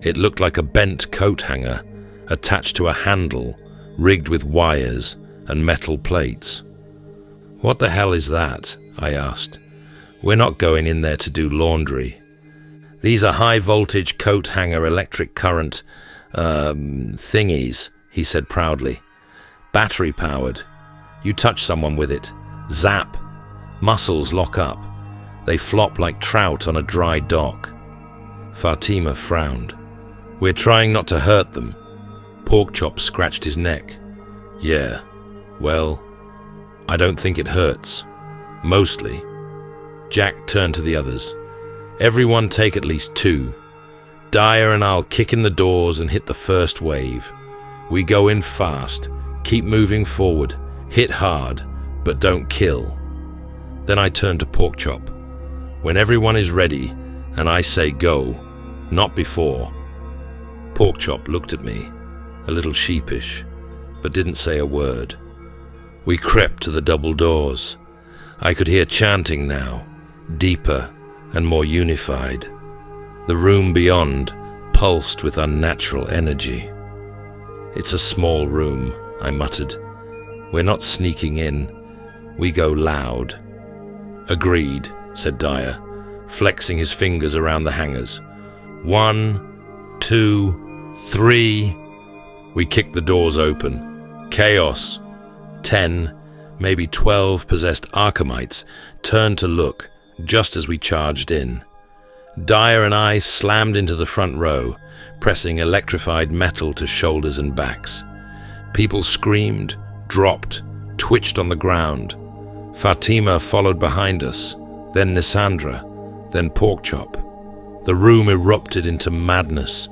It looked like a bent coat hanger attached to a handle rigged with wires and metal plates. What the hell is that? I asked. We're not going in there to do laundry. These are high-voltage coat hanger electric current thingies, he said proudly. Battery-powered. You touch someone with it. Zap. Muscles lock up. They flop like trout on a dry dock. Fatima frowned. We're trying not to hurt them. Porkchop scratched his neck. Yeah, well, I don't think it hurts. Mostly. Jack turned to the others. Everyone take at least 2. Dyer and I'll kick in the doors and hit the first wave. We go in fast, keep moving forward, hit hard, but don't kill. Then I turned to Porkchop. When everyone is ready, and I say go, not before. Porkchop looked at me, a little sheepish, but didn't say a word. We crept to the double doors. I could hear chanting now, deeper and more unified. The room beyond pulsed with unnatural energy. It's a small room, I muttered. We're not sneaking in. We go loud. Agreed, said Dyer, flexing his fingers around the hangers. 1, 2, 3. We kicked the doors open. Chaos. 10, maybe 12 possessed Arkhamites turned to look just as we charged in. Dyer and I slammed into the front row, pressing electrified metal to shoulders and backs. People screamed, dropped, twitched on the ground. Fatima followed behind us, then Nissandra, then Porkchop. The room erupted into madness,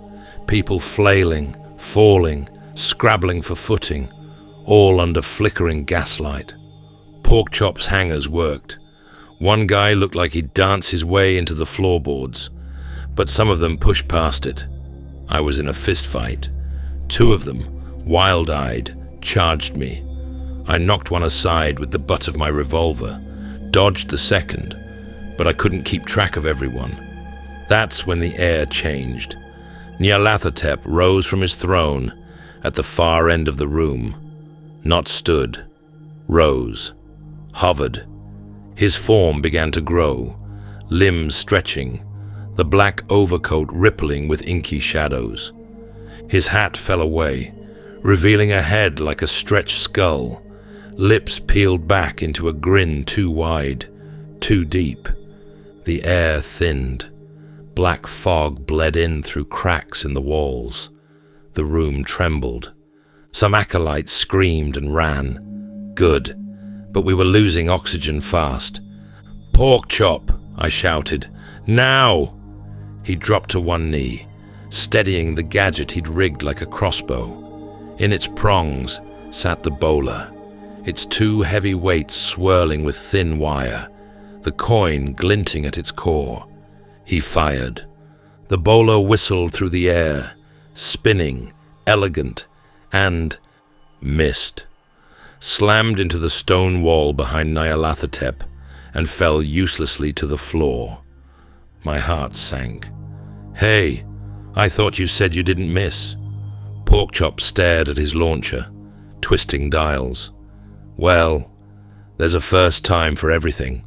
people flailing, falling, scrabbling for footing, all under flickering gaslight. Porkchop's hangers worked. One guy looked like he'd dance his way into the floorboards, but some of them pushed past it. I was in a fist fight. 2 of them, wild-eyed, charged me. I knocked one aside with the butt of my revolver, dodged the second, but I couldn't keep track of everyone. That's when the air changed. Nyarlathotep rose from his throne at the far end of the room. Not stood, rose, hovered. His form began to grow, limbs stretching, the black overcoat rippling with inky shadows. His hat fell away, revealing a head like a stretched skull, lips peeled back into a grin too wide, too deep. The air thinned. Black fog bled in through cracks in the walls. The room trembled. Some acolytes screamed and ran. Good, but we were losing oxygen fast. "Pork chop!" I shouted. "Now!" He dropped to one knee, steadying the gadget he'd rigged like a crossbow. In its prongs sat the bowler, its two heavy weights swirling with thin wire, the coin glinting at its core. He fired. The bowler whistled through the air, spinning, elegant, and missed. Slammed into the stone wall behind Nyarlathotep and fell uselessly to the floor. My heart sank. "Hey, I thought you said you didn't miss." Porkchop stared at his launcher, twisting dials. "Well, there's a first time for everything."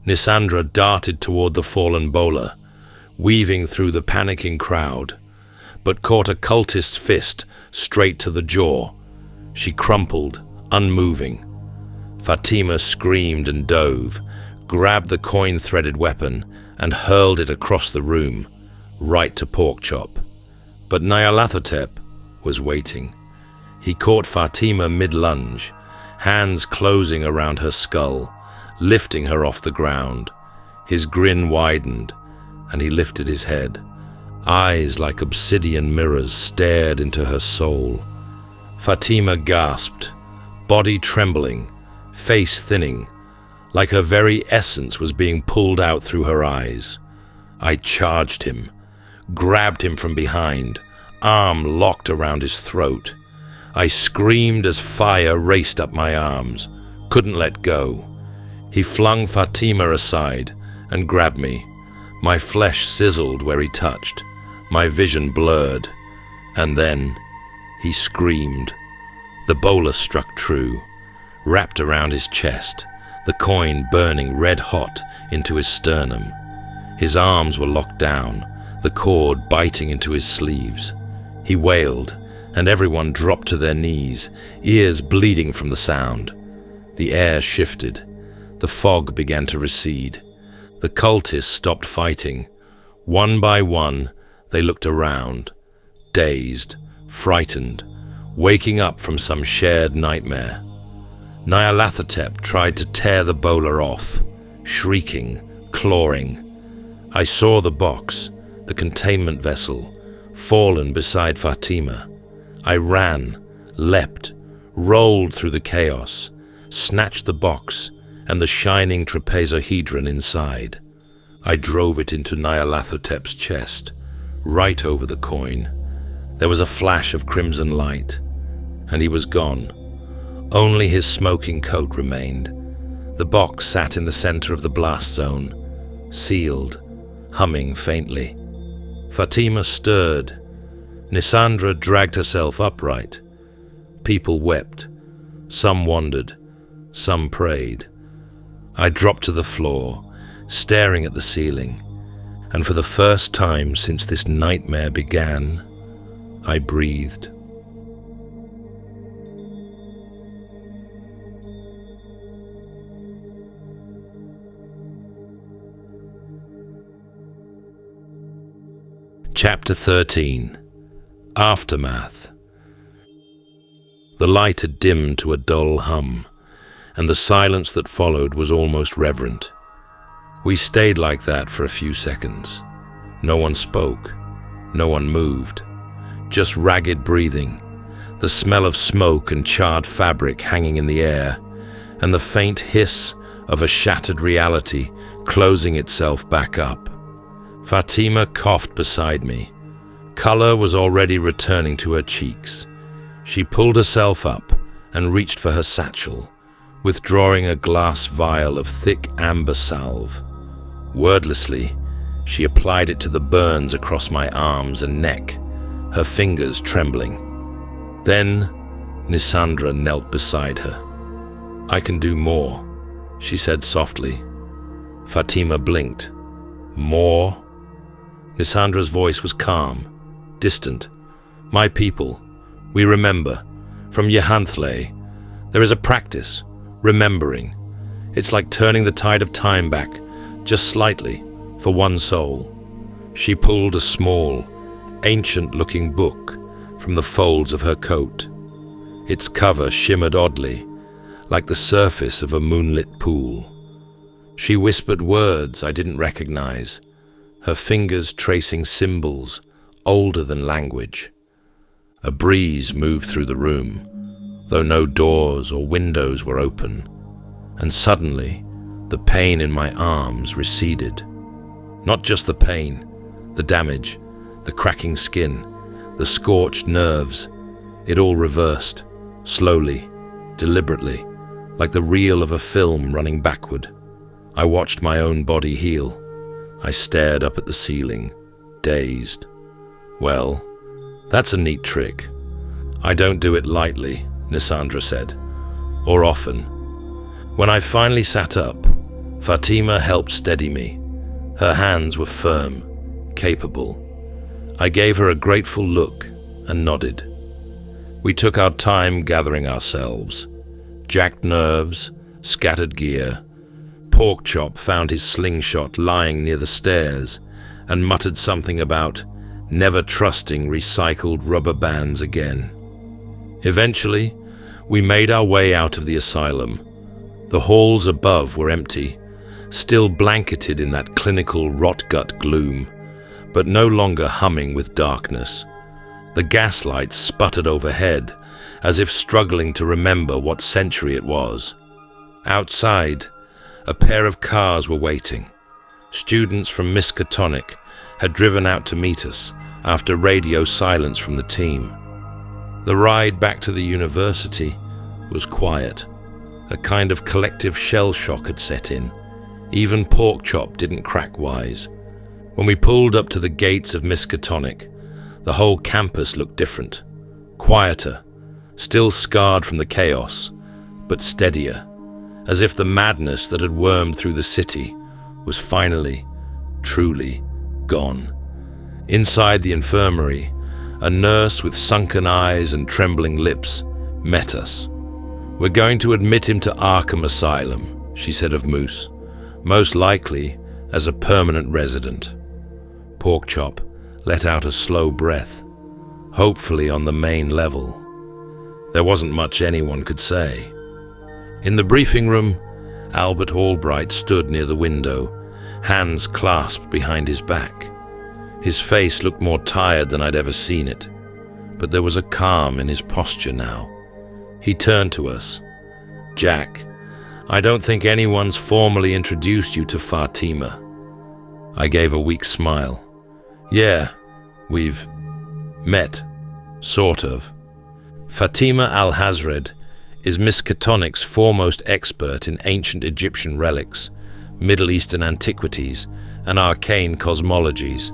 Nisandra darted toward the fallen bowler, weaving through the panicking crowd, but caught a cultist's fist straight to the jaw. She crumpled, unmoving. Fatima screamed and dove, grabbed the coin-threaded weapon, and hurled it across the room, right to Porkchop. But Nyarlathotep was waiting. He caught Fatima mid-lunge, hands closing around her skull, lifting her off the ground. His grin widened, and he lifted his head. Eyes like obsidian mirrors stared into her soul. Fatima gasped, body trembling, face thinning, like her very essence was being pulled out through her eyes. I charged him, grabbed him from behind, arm locked around his throat. I screamed as fire raced up my arms, couldn't let go. He flung Fatima aside and grabbed me. My flesh sizzled where he touched, my vision blurred. And then he screamed. The bowler struck true, wrapped around his chest, the coin burning red-hot into his sternum. His arms were locked down, the cord biting into his sleeves. He wailed, and everyone dropped to their knees, ears bleeding from the sound. The air shifted. The fog began to recede. The cultists stopped fighting. One by one, they looked around, dazed, frightened, waking up from some shared nightmare. Nyarlathotep tried to tear the bowler off, shrieking, clawing. I saw the box, the containment vessel, fallen beside Fatima. I ran, leapt, rolled through the chaos, snatched the box and the shining trapezohedron inside. I drove it into Nyarlathotep's chest, right over the coin. There was a flash of crimson light, and he was gone. Only his smoking coat remained. The box sat in the center of the blast zone, sealed, humming faintly. Fatima stirred. Nisandra dragged herself upright. People wept. Some wondered. Some prayed. I dropped to the floor, staring at the ceiling, and for the first time since this nightmare began, I breathed. Chapter 13. Aftermath. The light had dimmed to a dull hum, and the silence that followed was almost reverent. We stayed like that for a few seconds. No one spoke, no one moved, just ragged breathing, the smell of smoke and charred fabric hanging in the air, and the faint hiss of a shattered reality closing itself back up. Fatima coughed beside me. Color was already returning to her cheeks. She pulled herself up and reached for her satchel, withdrawing a glass vial of thick amber salve. Wordlessly, she applied it to the burns across my arms and neck, her fingers trembling. Then, Nisandra knelt beside her. "I can do more," she said softly. Fatima blinked. "More?" Nisandra's voice was calm, distant. "My people, We remember. From Yehanthle, there is a practice, remembering. It's like turning the tide of time back, just slightly, for one soul. She pulled a small, ancient-looking book from the folds of her coat. Its cover shimmered oddly, like the surface of a moonlit pool. She whispered words I didn't recognize, her fingers tracing symbols older than language. A breeze moved through the room, though no doors or windows were open, and suddenly the pain in my arms receded. Not just the pain, the damage, the cracking skin, the scorched nerves. It all reversed, slowly, deliberately, like the reel of a film running backward. I watched my own body heal. I stared up at the ceiling, dazed. Well, that's a neat trick. I don't do it lightly, Nisandra said, or often. When I finally sat up, Fatima helped steady me. Her hands were firm, capable. I gave her a grateful look and nodded. We took our time gathering ourselves. Jacked nerves, scattered gear. Porkchop found his slingshot lying near the stairs and muttered something about never trusting recycled rubber bands again. Eventually, we made our way out of the asylum. The halls above were empty, still blanketed in that clinical rot-gut gloom, but no longer humming with darkness. The gaslights sputtered overhead, as if struggling to remember what century it was. Outside, a pair of cars were waiting. Students from Miskatonic had driven out to meet us after radio silence from the team. The ride back to the university was quiet. A kind of collective shell shock had set in. Even Porkchop didn't crack wise. When we pulled up to the gates of Miskatonic, the whole campus looked different. Quieter, still scarred from the chaos, but steadier, as if the madness that had wormed through the city was finally, truly gone. Inside the infirmary, a nurse with sunken eyes and trembling lips met us. "We're going to admit him to Arkham Asylum," she said of Moose, "most likely as a permanent resident." Porkchop let out a slow breath, hopefully on the main level. There wasn't much anyone could say. In the briefing room, Albert Albright stood near the window, hands clasped behind his back. His face looked more tired than I'd ever seen it, but there was a calm in his posture now. He turned to us. "Jack, I don't think anyone's formally introduced you to Fatima." I gave a weak smile. "Yeah, we've met, sort of. Fatima al-Hazred is Miskatonic's foremost expert in ancient Egyptian relics, Middle Eastern antiquities, and arcane cosmologies.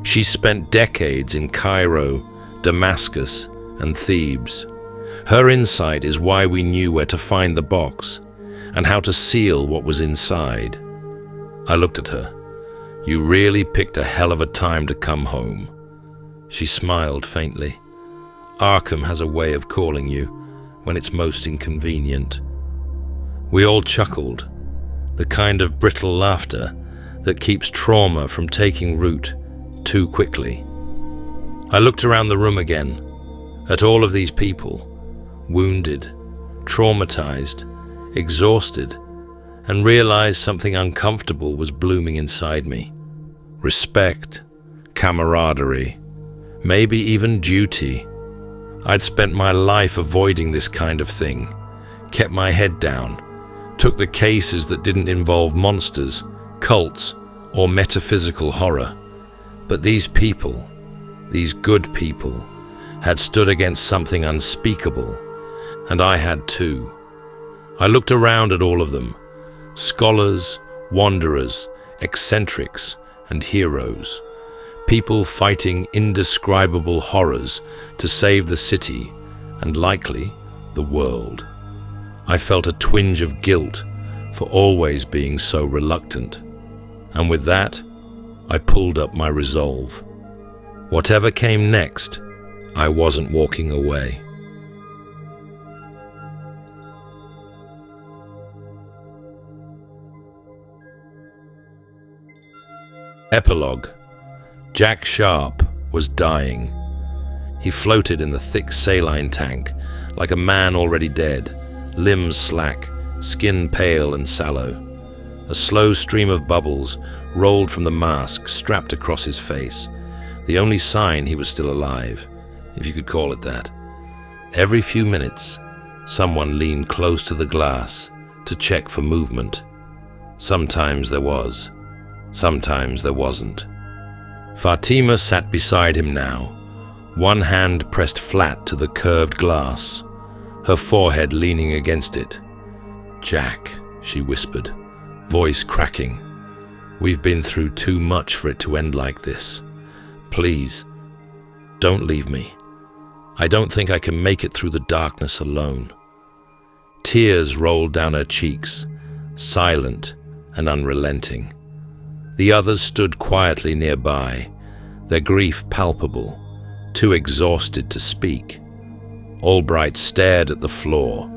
She spent decades in Cairo, Damascus, and Thebes. Her insight is why we knew where to find the box and how to seal what was inside." I looked at her. "You really picked a hell of a time to come home." She smiled faintly. "Arkham has a way of calling you when it's most inconvenient." We all chuckled, the kind of brittle laughter that keeps trauma from taking root too quickly. I looked around the room again, at all of these people, wounded, traumatized, exhausted, and realized something uncomfortable was blooming inside me. Respect, camaraderie, maybe even duty. I'd spent my life avoiding this kind of thing, kept my head down, took the cases that didn't involve monsters, cults, or metaphysical horror. But these people, these good people, had stood against something unspeakable, and I had too. I looked around at all of them, scholars, wanderers, eccentrics, and heroes, people fighting indescribable horrors to save the city and likely the world. I felt a twinge of guilt for always being so reluctant, and with that, I pulled up my resolve. Whatever came next, I wasn't walking away. Epilogue. Jack Sharp was dying. He floated in the thick saline tank like a man already dead, limbs slack, skin pale and sallow. A slow stream of bubbles rolled from the mask strapped across his face, the only sign he was still alive, if you could call it that. Every few minutes, someone leaned close to the glass to check for movement. Sometimes there was, sometimes there wasn't. Fatima sat beside him now, one hand pressed flat to the curved glass, her forehead leaning against it. "Jack," she whispered, voice cracking. "We've been through too much for it to end like this. Please, don't leave me. I don't think I can make it through the darkness alone." Tears rolled down her cheeks, silent and unrelenting. The others stood quietly nearby, their grief palpable, too exhausted to speak. Albright stared at the floor,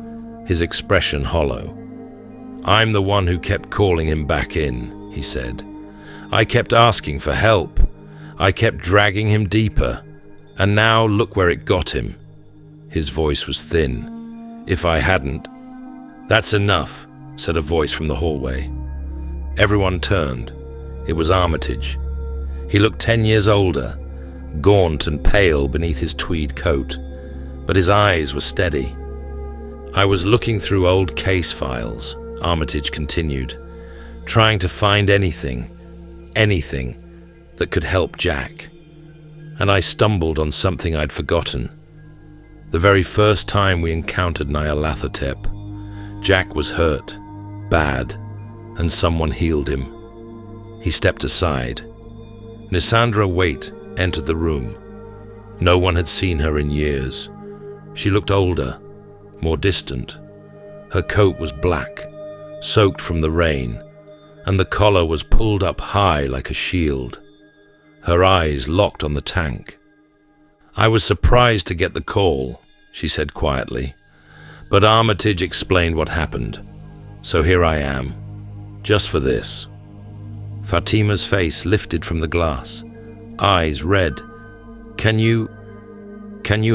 his expression hollow. "I'm the one who kept calling him back in," he said. "I kept asking for help. I kept dragging him deeper. And now look where it got him." His voice was thin. "If I hadn't—" "That's enough," said a voice from the hallway. Everyone turned. It was Armitage. He looked 10 years older, gaunt and pale beneath his tweed coat, but his eyes were steady. "I was looking through old case files," Armitage continued, "trying to find anything that could help Jack. And I stumbled on something I'd forgotten. The very first time we encountered Nyarlathotep, Jack was hurt, bad, and someone healed him." He stepped aside. Nisandra Waite entered the room. No one had seen her in years. She looked older, more distant. Her coat was black, soaked from the rain, and the collar was pulled up high like a shield. Her eyes locked on the tank. "I was surprised to get the call," she said quietly, "but Armitage explained what happened. So here I am, just for this." Fatima's face lifted from the glass, eyes red. Can you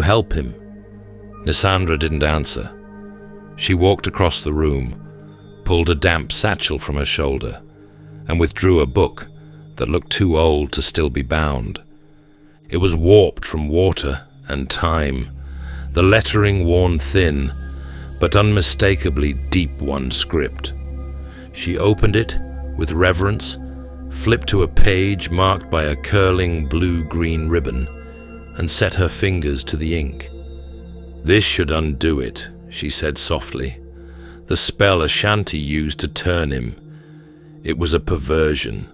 help him?" Nisandra didn't answer. She walked across the room, pulled a damp satchel from her shoulder, and withdrew a book that looked too old to still be bound. It was warped from water and time, the lettering worn thin, but unmistakably deep one script. She opened it with reverence, flipped to a page marked by a curling blue-green ribbon, and set her fingers to the ink. "This should undo it," she said softly. "The spell Ashanti used to turn him. It was a perversion,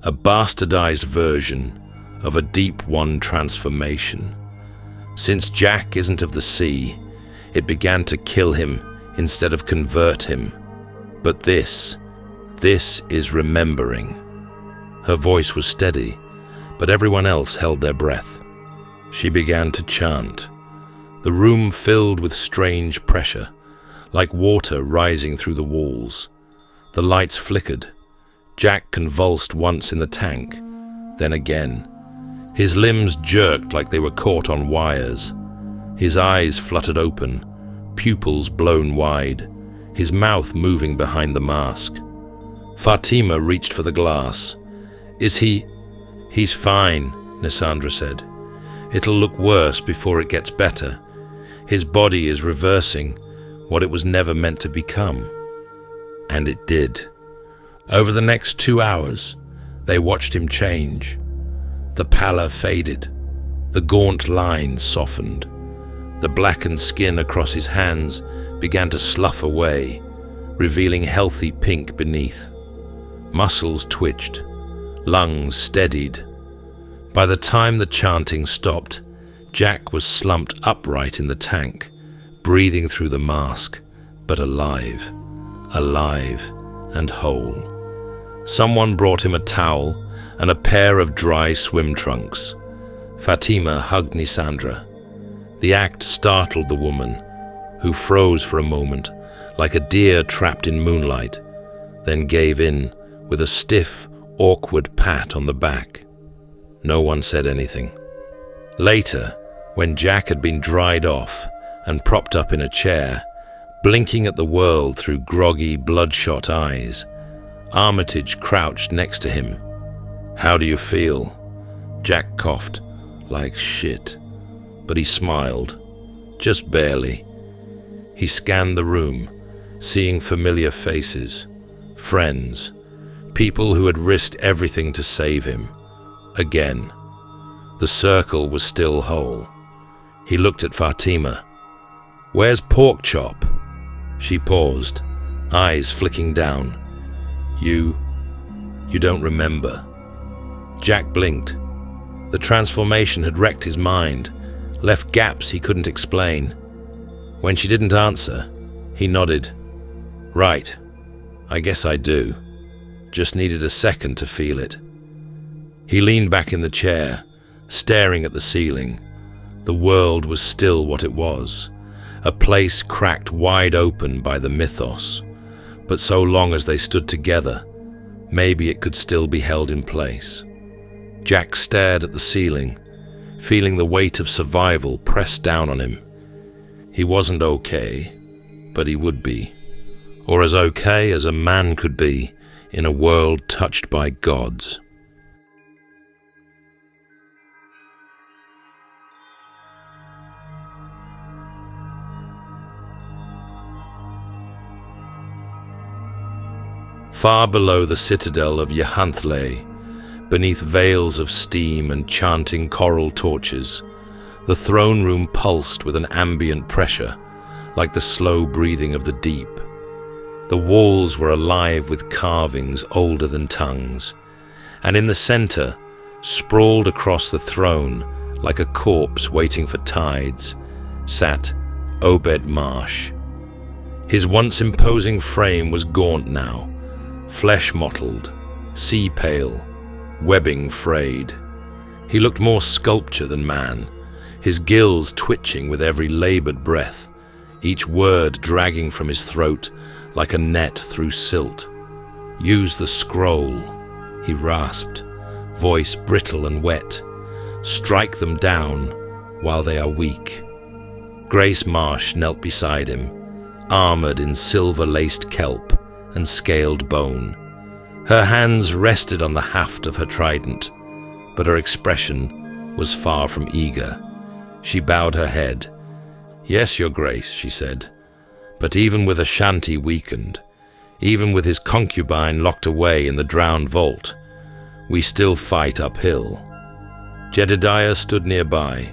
a bastardized version of a deep one transformation. Since Jack isn't of the sea, it began to kill him instead of convert him. But this is remembering." Her voice was steady, but everyone else held their breath. She began to chant. The room filled with strange pressure, like water rising through the walls. The lights flickered. Jack convulsed once in the tank, then again. His limbs jerked like they were caught on wires. His eyes fluttered open, pupils blown wide, his mouth moving behind the mask. Fatima reached for the glass. He's fine," Nisandra said. "It'll look worse before it gets better. His body is reversing what it was never meant to become." And it did. Over the next 2 hours, they watched him change. The pallor faded. The gaunt lines softened. The blackened skin across his hands began to slough away, revealing healthy pink beneath. Muscles twitched. Lungs steadied. By the time the chanting stopped, Jack was slumped upright in the tank, breathing through the mask, but alive and whole. Someone brought him a towel and a pair of dry swim trunks. Fatima hugged Nisandra. The act startled the woman, who froze for a moment, like a deer trapped in moonlight, then gave in with a stiff, awkward pat on the back. No one said anything. Later, when Jack had been dried off and propped up in a chair, blinking at the world through groggy, bloodshot eyes, Armitage crouched next to him. "How do you feel?" Jack coughed. "Like shit." But he smiled. Just barely. He scanned the room, seeing familiar faces, friends, people who had risked everything to save him. Again. The circle was still whole. He looked at Fatima. "Where's Porkchop?" She paused, eyes flicking down. You don't remember." Jack blinked. The transformation had wrecked his mind, left gaps he couldn't explain. When she didn't answer, he nodded. "Right, I guess I do. Just needed a second to feel it." He leaned back in the chair, staring at the ceiling. The world was still what it was, a place cracked wide open by the mythos. But so long as they stood together, maybe it could still be held in place. Jack stared at the ceiling, feeling the weight of survival press down on him. He wasn't okay, but he would be. Or as okay as a man could be in a world touched by gods. Far below the citadel of Yahantley, beneath veils of steam and chanting coral torches, the throne room pulsed with an ambient pressure, like the slow breathing of the deep. The walls were alive with carvings older than tongues, and in the center, sprawled across the throne like a corpse waiting for tides, sat Obed Marsh. His once imposing frame was gaunt now, flesh-mottled, sea-pale, webbing frayed. He looked more sculpture than man, his gills twitching with every labored breath, each word dragging from his throat like a net through silt. "Use the scroll," he rasped, voice brittle and wet. "Strike them down while they are weak." Grace Marsh knelt beside him, armored in silver-laced kelp and scaled bone. Her hands rested on the haft of her trident, but her expression was far from eager. She bowed her head. "Yes, Your Grace," she said, "but even with Ashanti weakened, even with his concubine locked away in the drowned vault, we still fight uphill." Jedediah stood nearby,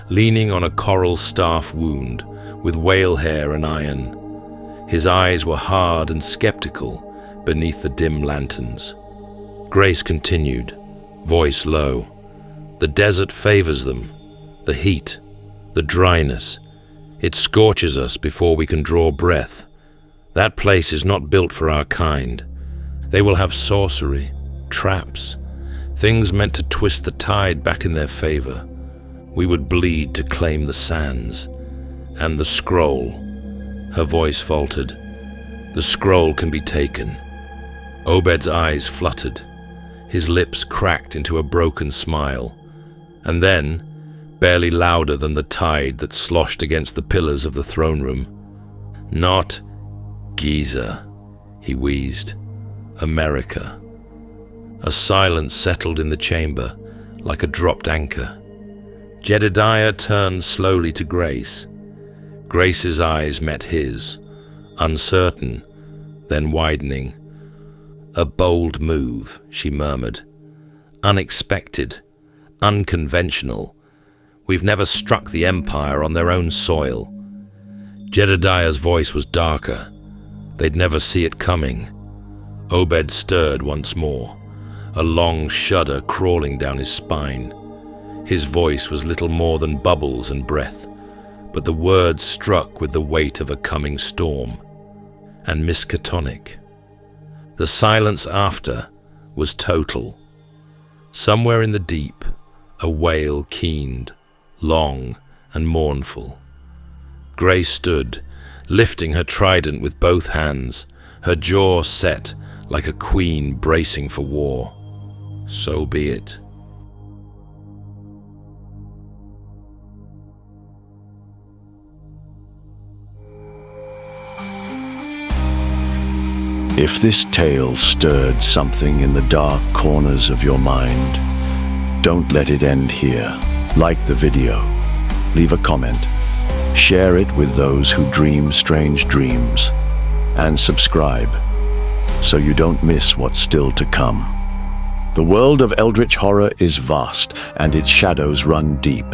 leaning on a coral staff wound with whale hair and iron. His eyes were hard and skeptical beneath the dim lanterns. Grace continued, voice low. "The desert favors them, the heat, the dryness. It scorches us before we can draw breath. That place is not built for our kind. They will have sorcery, traps, things meant to twist the tide back in their favor. We would bleed to claim the sands. And the scroll." Her voice faltered. "The scroll can be taken." Obed's eyes fluttered. His lips cracked into a broken smile. And then, barely louder than the tide that sloshed against the pillars of the throne room, "Not Giza," he wheezed. "America." A silence settled in the chamber, like a dropped anchor. Jedediah turned slowly to Grace. Grace's eyes met his, uncertain, then widening. "A bold move," she murmured. "Unexpected, unconventional. We've never struck the Empire on their own soil." Jedediah's voice was darker. They'd never see it coming. Obed stirred once more, a long shudder crawling down his spine. His voice was little more than bubbles and breath, but the words struck with the weight of a coming storm. And Miskatonic. The silence after was total. Somewhere in the deep, a wail keened, long and mournful. Grey stood, lifting her trident with both hands, her jaw set like a queen bracing for war. So be it. If this tale stirred something in the dark corners of your mind, don't let it end here. Like the video, leave a comment, share it with those who dream strange dreams, and subscribe so you don't miss what's still to come. The world of eldritch horror is vast, and its shadows run deep,